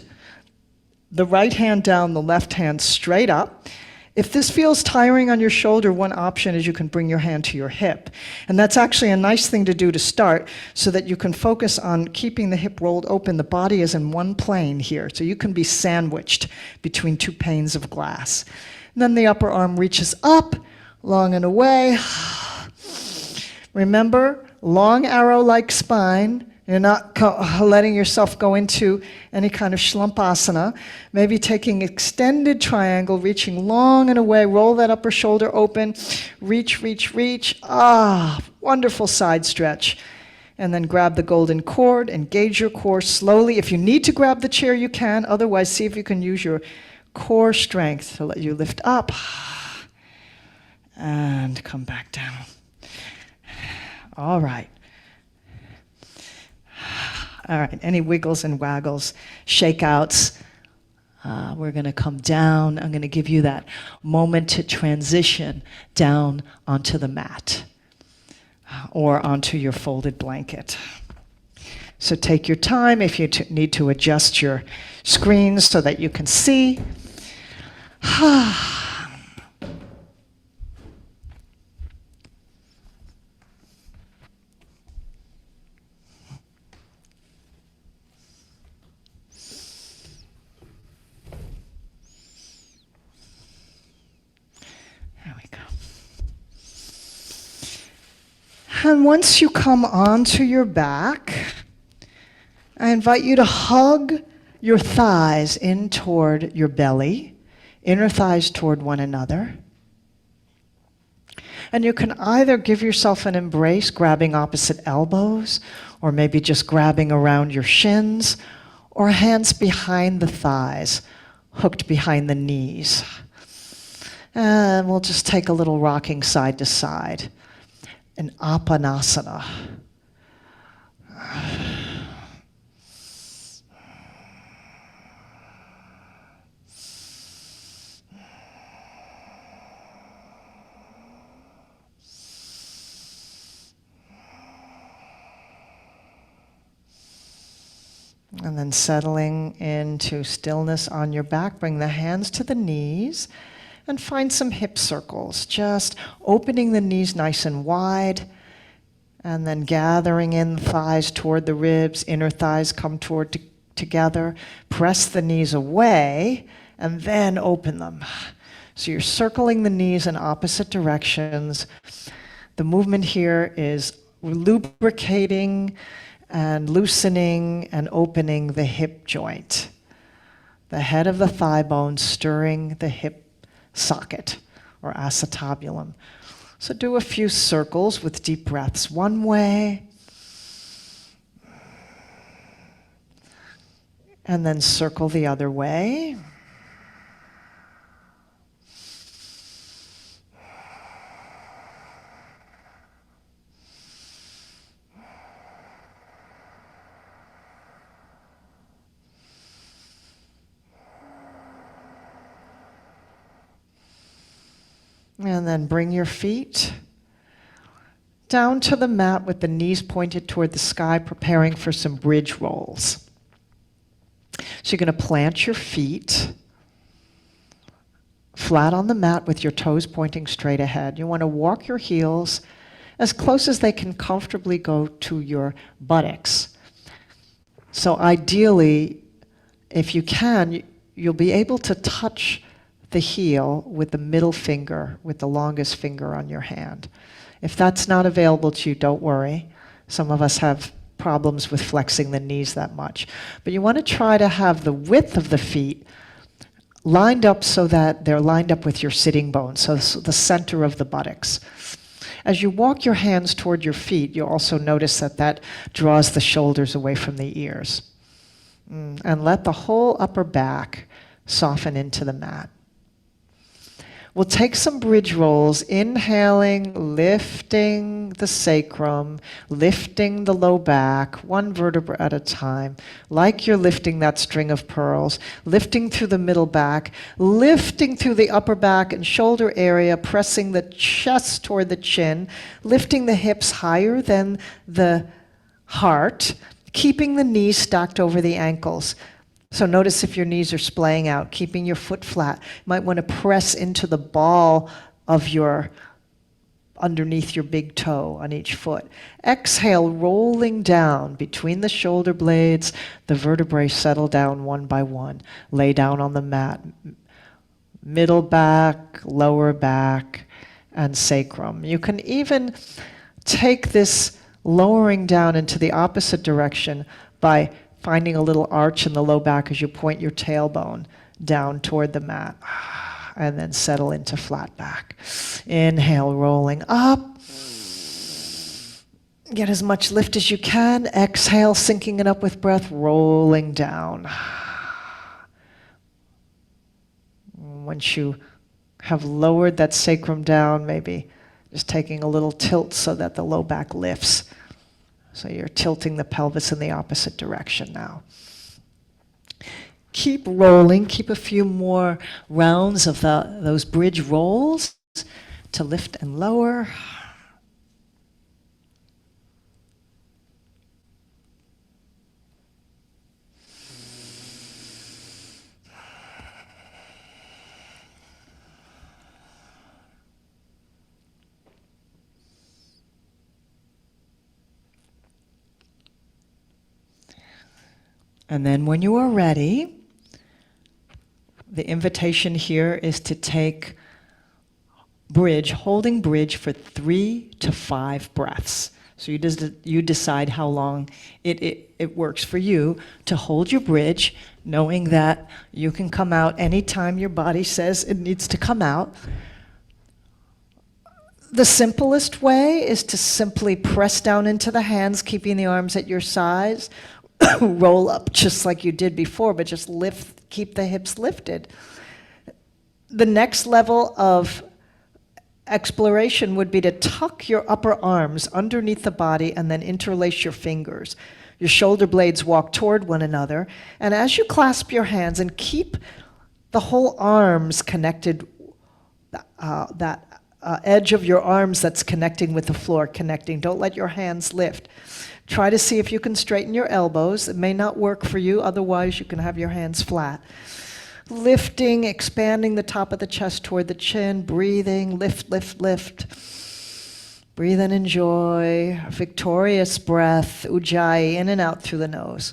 the right hand down, the left hand straight up. If this feels tiring on your shoulder, one option is you can bring your hand to your hip. And that's actually a nice thing to do to start so that you can focus on keeping the hip rolled open. The body is in one plane here, so you can be sandwiched between two panes of glass. And then the upper arm reaches up, long and away. Remember, long arrow-like spine. You're not letting yourself go into any kind of shlumpasana. Maybe taking extended triangle, reaching long and away, roll that upper shoulder open, reach, reach, reach. Wonderful side stretch. And then grab the golden cord, engage your core slowly. If you need to grab the chair, you can. Otherwise, see if you can use your core strength to let you lift up and come back down. All right. All right, any wiggles and waggles, shakeouts. We're going to come down. I'm going to give you that moment to transition down onto the mat or onto your folded blanket. So take your time if you need to adjust your screens so that you can see. And once you come onto your back, I invite you to hug your thighs in toward your belly, inner thighs toward one another. And you can either give yourself an embrace, grabbing opposite elbows, or maybe just grabbing around your shins, or hands behind the thighs, hooked behind the knees. And we'll just take a little rocking side to side. An apanasana. And then settling into stillness on your back, bring the hands to the knees. And find some hip circles, just opening the knees nice and wide, and then gathering in the thighs toward the ribs, inner thighs come toward together. Press the knees away, and then open them. So you're circling the knees in opposite directions. The movement here is lubricating and loosening and opening the hip joint. The head of the thigh bone stirring the hip socket or acetabulum. So do a few circles with deep breaths one way, and then circle the other way. And then bring your feet down to the mat with the knees pointed toward the sky, preparing for some bridge rolls. So you're going to plant your feet flat on the mat with your toes pointing straight ahead. You want to walk your heels as close as they can comfortably go to your buttocks. So ideally, if you can, you'll be able to touch the heel with the middle finger, with the longest finger on your hand. If that's not available to you, don't worry. Some of us have problems with flexing the knees that much. But you want to try to have the width of the feet lined up so that they're lined up with your sitting bones, so the center of the buttocks. As you walk your hands toward your feet, you'll also notice that that draws the shoulders away from the ears. And let the whole upper back soften into the mat. We'll take some bridge rolls, inhaling, lifting the sacrum, lifting the low back, one vertebra at a time, like you're lifting that string of pearls, lifting through the middle back, lifting through the upper back and shoulder area, pressing the chest toward the chin, lifting the hips higher than the heart, keeping the knees stacked over the ankles. So notice if your knees are splaying out, keeping your foot flat. You might want to press into the ball of your, underneath your big toe on each foot. Exhale, rolling down between the shoulder blades. The vertebrae settle down one by one. Lay down on the mat. Middle back, lower back, and sacrum. You can even take this lowering down into the opposite direction by finding a little arch in the low back as you point your tailbone down toward the mat. And then settle into flat back. Inhale, rolling up. Get as much lift as you can. Exhale, syncing it up with breath, rolling down. Once you have lowered that sacrum down, maybe just taking a little tilt so that the low back lifts. So you're tilting the pelvis in the opposite direction now. Keep rolling, keep a few more rounds of those bridge rolls to lift and lower. And then when you are ready, the invitation here is to take bridge, holding bridge for 3 to 5 breaths. So you decide how long it works for you to hold your bridge, knowing that you can come out anytime your body says it needs to come out. The simplest way is to simply press down into the hands, keeping the arms at your sides. Roll up just like you did before, but just lift, keep the hips lifted. The next level of exploration would be to tuck your upper arms underneath the body and then interlace your fingers. Your shoulder blades walk toward one another, and as you clasp your hands and keep the whole arms connected, that edge of your arms that's connecting with the floor, connecting. Don't let your hands lift. Try to see if you can straighten your elbows. It may not work for you, otherwise you can have your hands flat. Lifting, expanding the top of the chest toward the chin, breathing, lift, lift, lift. Breathe and enjoy. Victorious breath, Ujjayi, in and out through the nose.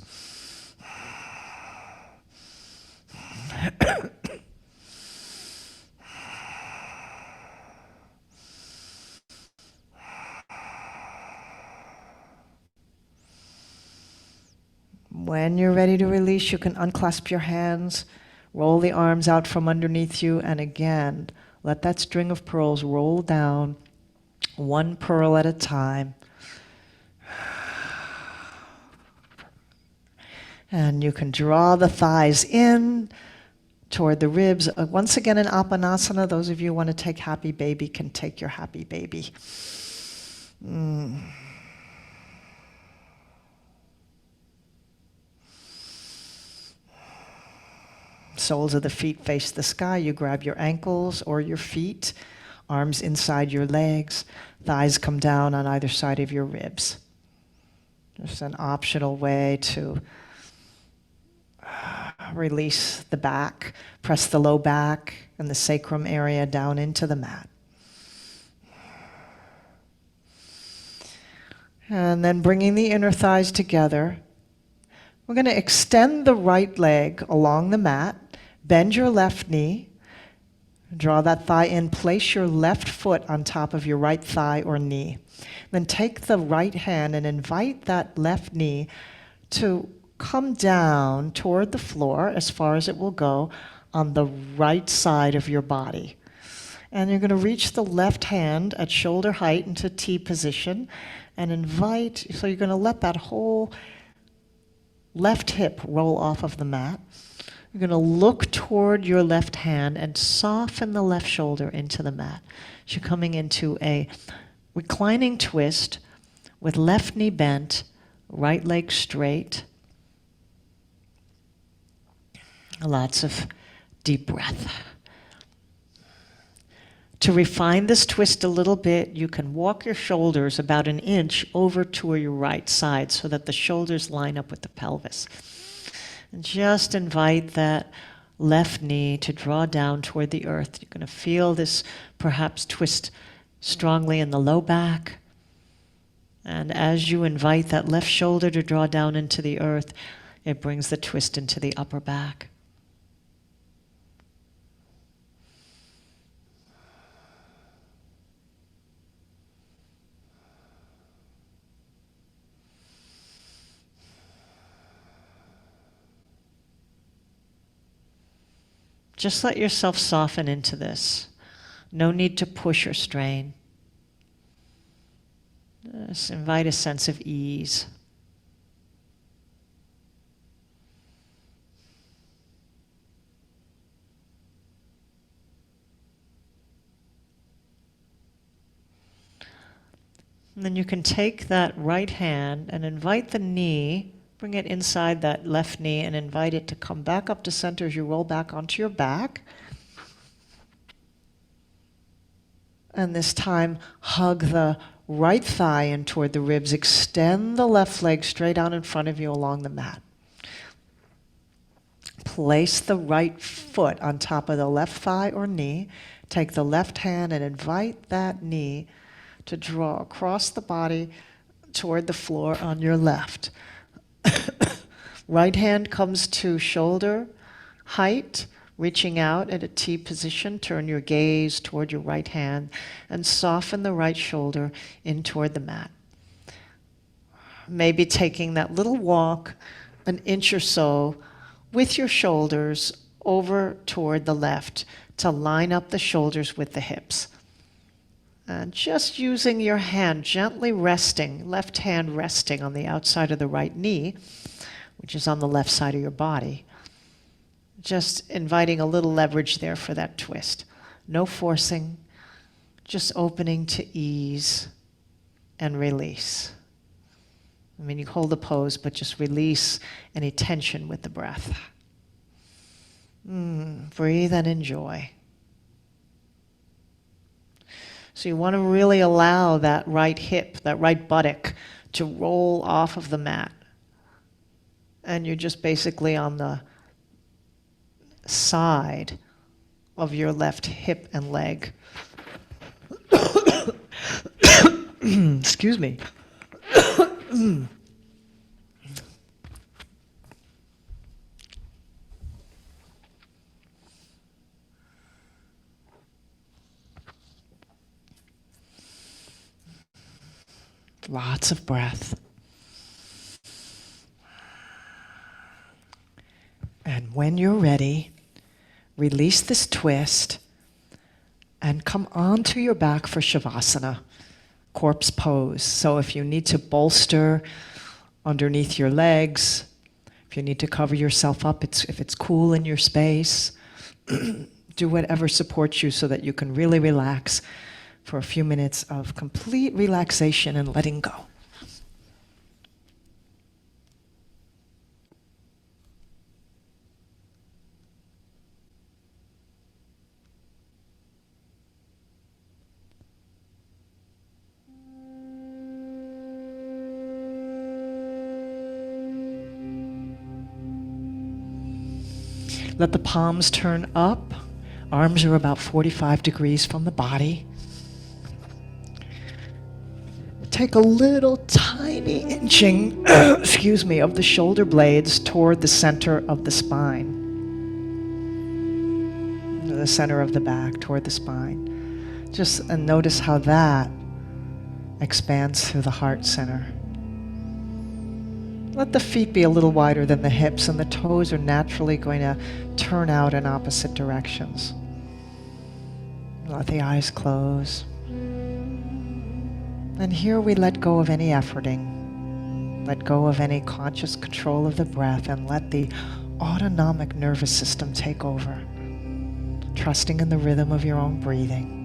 When you're ready to release, you can unclasp your hands, roll the arms out from underneath you, and again, let that string of pearls roll down, one pearl at a time. And you can draw the thighs in toward the ribs. Once again in Apanasana, those of you who want to take happy baby can take your happy baby. Soles of the feet face the sky. You grab your ankles or your feet, arms inside your legs, thighs come down on either side of your ribs. Just an optional way to release the back, press the low back and the sacrum area down into the mat. And then bringing the inner thighs together, we're going to extend the right leg along the mat, bend your left knee, draw that thigh in, place your left foot on top of your right thigh or knee. Then take the right hand and invite that left knee to come down toward the floor as far as it will go on the right side of your body. And you're going to reach the left hand at shoulder height into T position and invite, so you're going to let that whole left hip roll off of the mat. You're going to look toward your left hand and soften the left shoulder into the mat. So you're coming into a reclining twist with left knee bent, right leg straight. Lots of deep breath. To refine this twist a little bit, you can walk your shoulders about an inch over to your right side so that the shoulders line up with the pelvis. And just invite that left knee to draw down toward the earth. You're going to feel this perhaps twist strongly in the low back. And as you invite that left shoulder to draw down into the earth, it brings the twist into the upper back. Just let yourself soften into this. No need to push or strain. Just invite a sense of ease. And then you can take that right hand and invite the knee, bring it inside that left knee and invite it to come back up to center as you roll back onto your back. And this time, hug the right thigh in toward the ribs. Extend the left leg straight out in front of you along the mat. Place the right foot on top of the left thigh or knee. Take the left hand and invite that knee to draw across the body toward the floor on your left. Right hand comes to shoulder height, reaching out at a T position. Turn your gaze toward your right hand and soften the right shoulder in toward the mat. Maybe taking that little walk, an inch or so, with your shoulders over toward the left to line up the shoulders with the hips. And just using your hand, gently resting, left hand resting on the outside of the right knee, which is on the left side of your body. Just inviting a little leverage there for that twist. No forcing, just opening to ease and release. I mean, you hold the pose, but just release any tension with the breath. Breathe and enjoy. So you want to really allow that right hip, that right buttock to roll off of the mat. And you're just basically on the side of your left hip and leg. Excuse me. Lots of breath. And when you're ready, release this twist and come onto your back for Shavasana, corpse pose. So if you need to bolster underneath your legs, if you need to cover yourself up, if it's cool in your space, do whatever supports you so that you can really relax for a few minutes of complete relaxation and letting go. Let the palms turn up. Arms are about 45 degrees from the body. Take a little tiny inching, excuse me, of the shoulder blades toward the center of the spine. The center of the back, toward the spine. Just notice how that expands through the heart center. Let the feet be a little wider than the hips, and the toes are naturally going to turn out in opposite directions. Let the eyes close. And here we let go of any efforting, let go of any conscious control of the breath, and let the autonomic nervous system take over, trusting in the rhythm of your own breathing.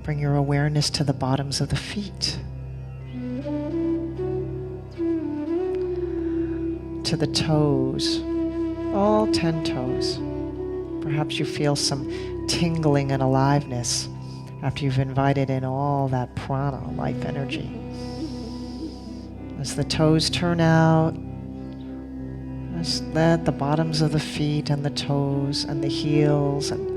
Bring your awareness to the bottoms of the feet, to the toes, all 10 toes. Perhaps you feel some tingling and aliveness after you've invited in all that prana, life energy. As the toes turn out, just let the bottoms of the feet and the toes and the heels and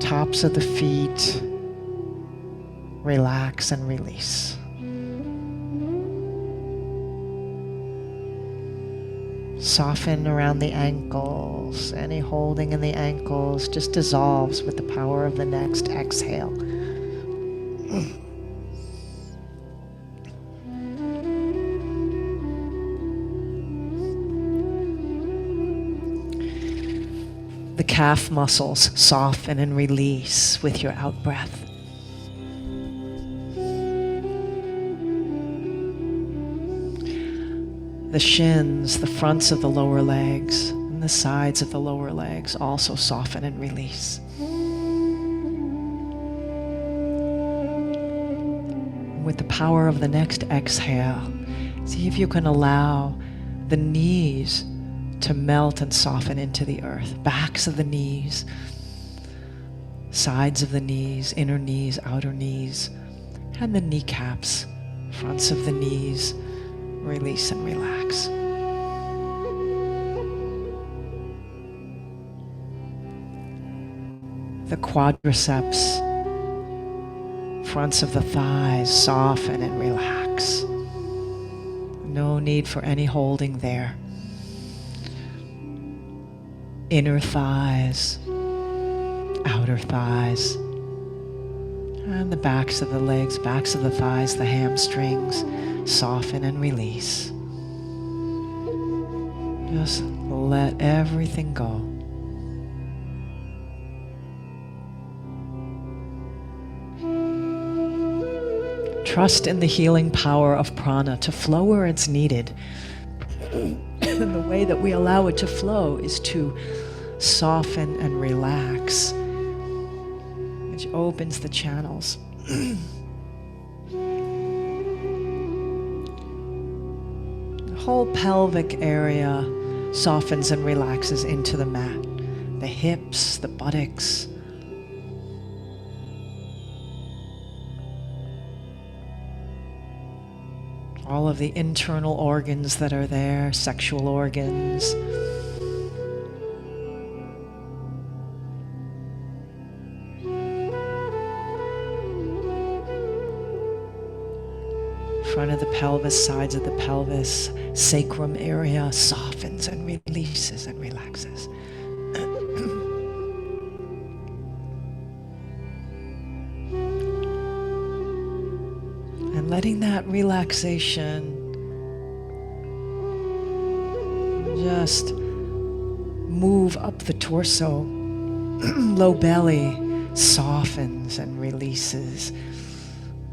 tops of the feet relax and release. Soften around the ankles. Any holding in the ankles just dissolves with the power of the next exhale. The calf muscles soften and release with your out breath. The shins, the fronts of the lower legs, and the sides of the lower legs also soften and release. With the power of the next exhale, see if you can allow the knees to melt and soften into the earth. Backs of the knees, sides of the knees, inner knees, outer knees, and the kneecaps, fronts of the knees. Release and relax. The quadriceps, fronts of the thighs, soften and relax. No need for any holding there. Inner thighs, outer thighs, and the backs of the legs, backs of the thighs, the hamstrings, soften and release. Just let everything go. Trust in the healing power of prana to flow where it's needed. And the way that we allow it to flow is to soften and relax, which opens the channels. Whole pelvic area softens and relaxes into the mat. The hips, the buttocks. All of the internal organs that are there, sexual organs. Front of the pelvis, sides of the pelvis, sacrum area softens and releases and relaxes. And letting that relaxation just move up the torso. Low belly softens and releases.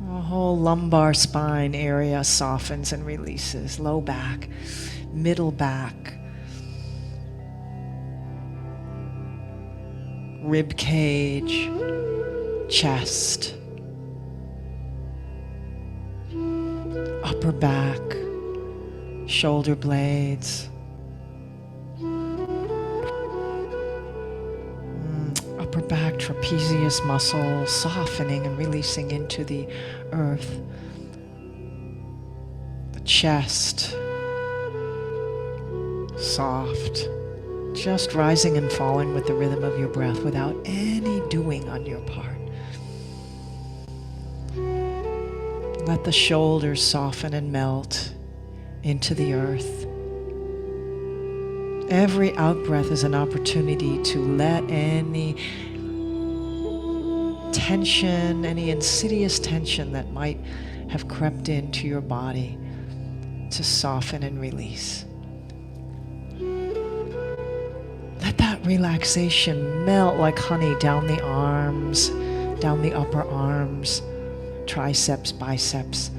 The whole lumbar spine area softens and releases. Low back, middle back, rib cage, chest, upper back, shoulder blades, upper back trapezius muscle softening and releasing into the earth. The chest, soft, just rising and falling with the rhythm of your breath without any doing on your part. Let the shoulders soften and melt into the earth. Every out-breath is an opportunity to let any tension, any insidious tension that might have crept into your body, to soften and release. Let that relaxation melt like honey down the arms, down the upper arms, triceps, biceps,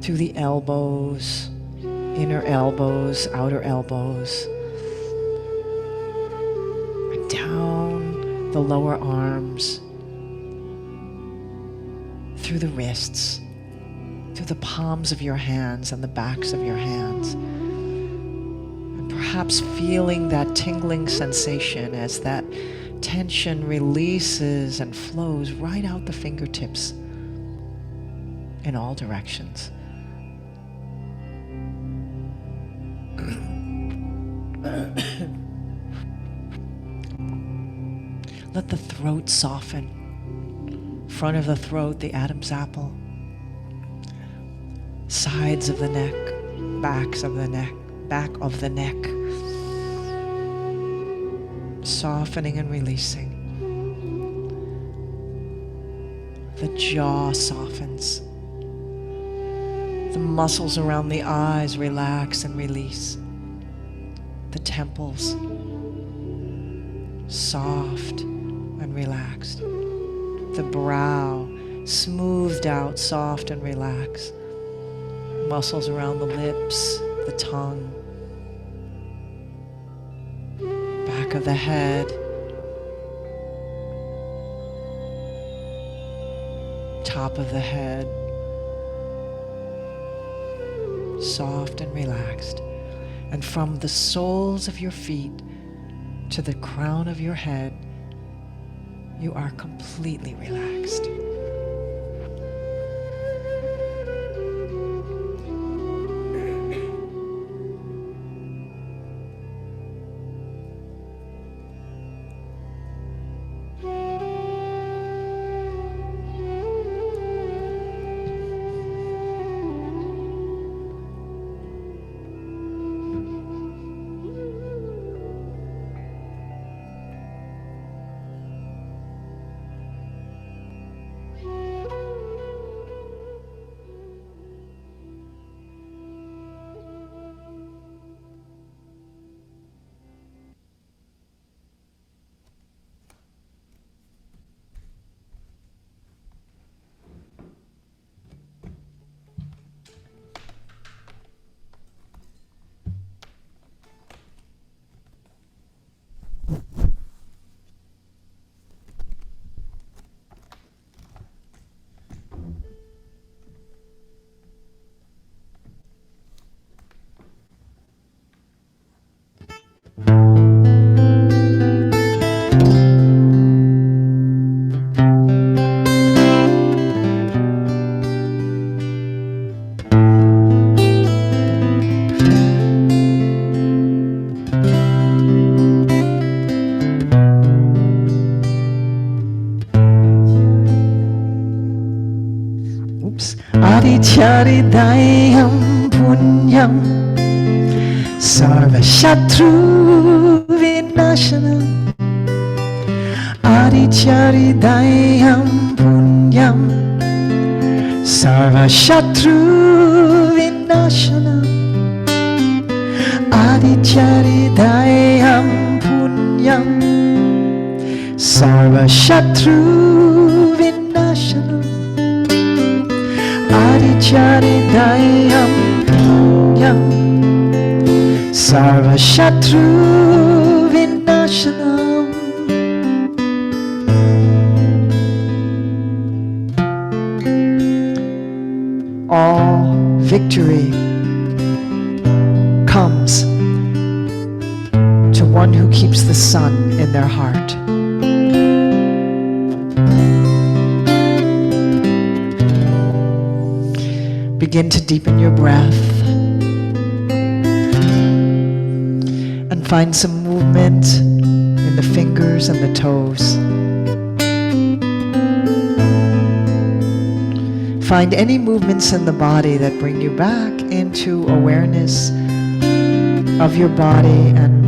through the elbows, inner elbows, outer elbows, and down the lower arms, through the wrists, through the palms of your hands and the backs of your hands. And perhaps feeling that tingling sensation as that tension releases and flows right out the fingertips in all directions. Let the throat soften. Front of the throat, the Adam's apple. Sides of the neck, backs of the neck, back of the neck. Softening and releasing. The jaw softens. The muscles around the eyes relax and release. The temples soft and relaxed. The brow smoothed out, soft and relaxed. Muscles around the lips, the tongue, back of the head, top of the head, soft and relaxed. And from the soles of your feet to the crown of your head, you are completely relaxed. Adityaridayam punyam sarva shatru vinashanam. Adityaridayam punyam sarva shatru vinashanam. Adityaridayam punyam sarva shatru vinashanam. Adityaridayam punyam sarva shatru vinashanam. All victory comes to one who keeps the sun in their heart. Begin to deepen your breath and find some movement in the fingers and the toes. Find any movements in the body that bring you back into awareness of your body and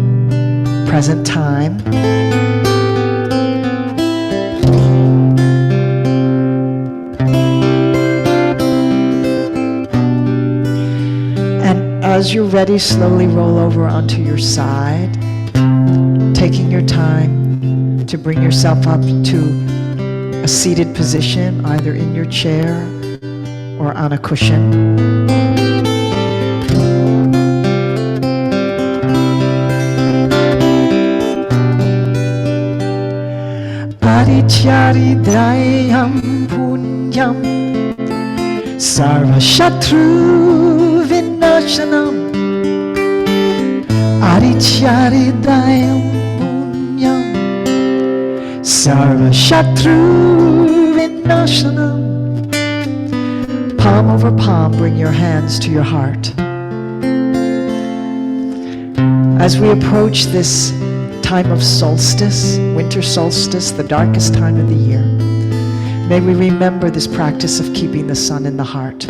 present time. As you're ready, slowly roll over onto your side, taking your time to bring yourself up to a seated position, either in your chair or on a cushion. Adityaridayam punyam sarva shatru vinashanam. Adityaridayam punyam sarva shatru vinashanam. Palm over palm, bring your hands to your heart. As we approach this time of solstice, winter solstice, the darkest time of the year, may we remember this practice of keeping the sun in the heart,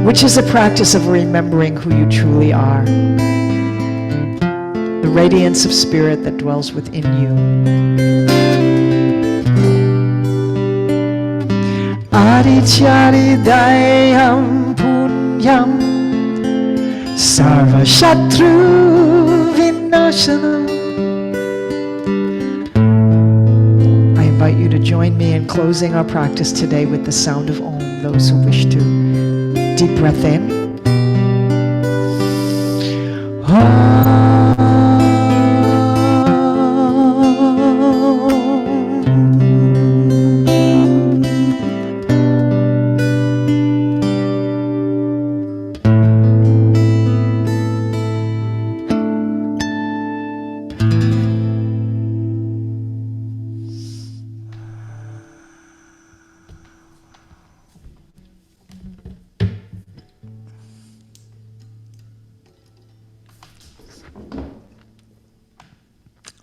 which is a practice of remembering who you truly are, the radiance of spirit that dwells within you. Adityaridayam punyam sarva shatru vinashanam. I invite you to join me in closing our practice today with the sound of Om, those who wish to. Deep breath in.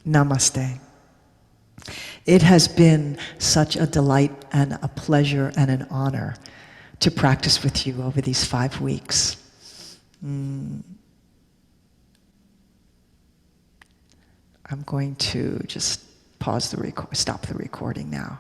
Namaste. It has been such a delight and a pleasure and an honor to practice with you over these 5 weeks. I'm going to just stop the recording now.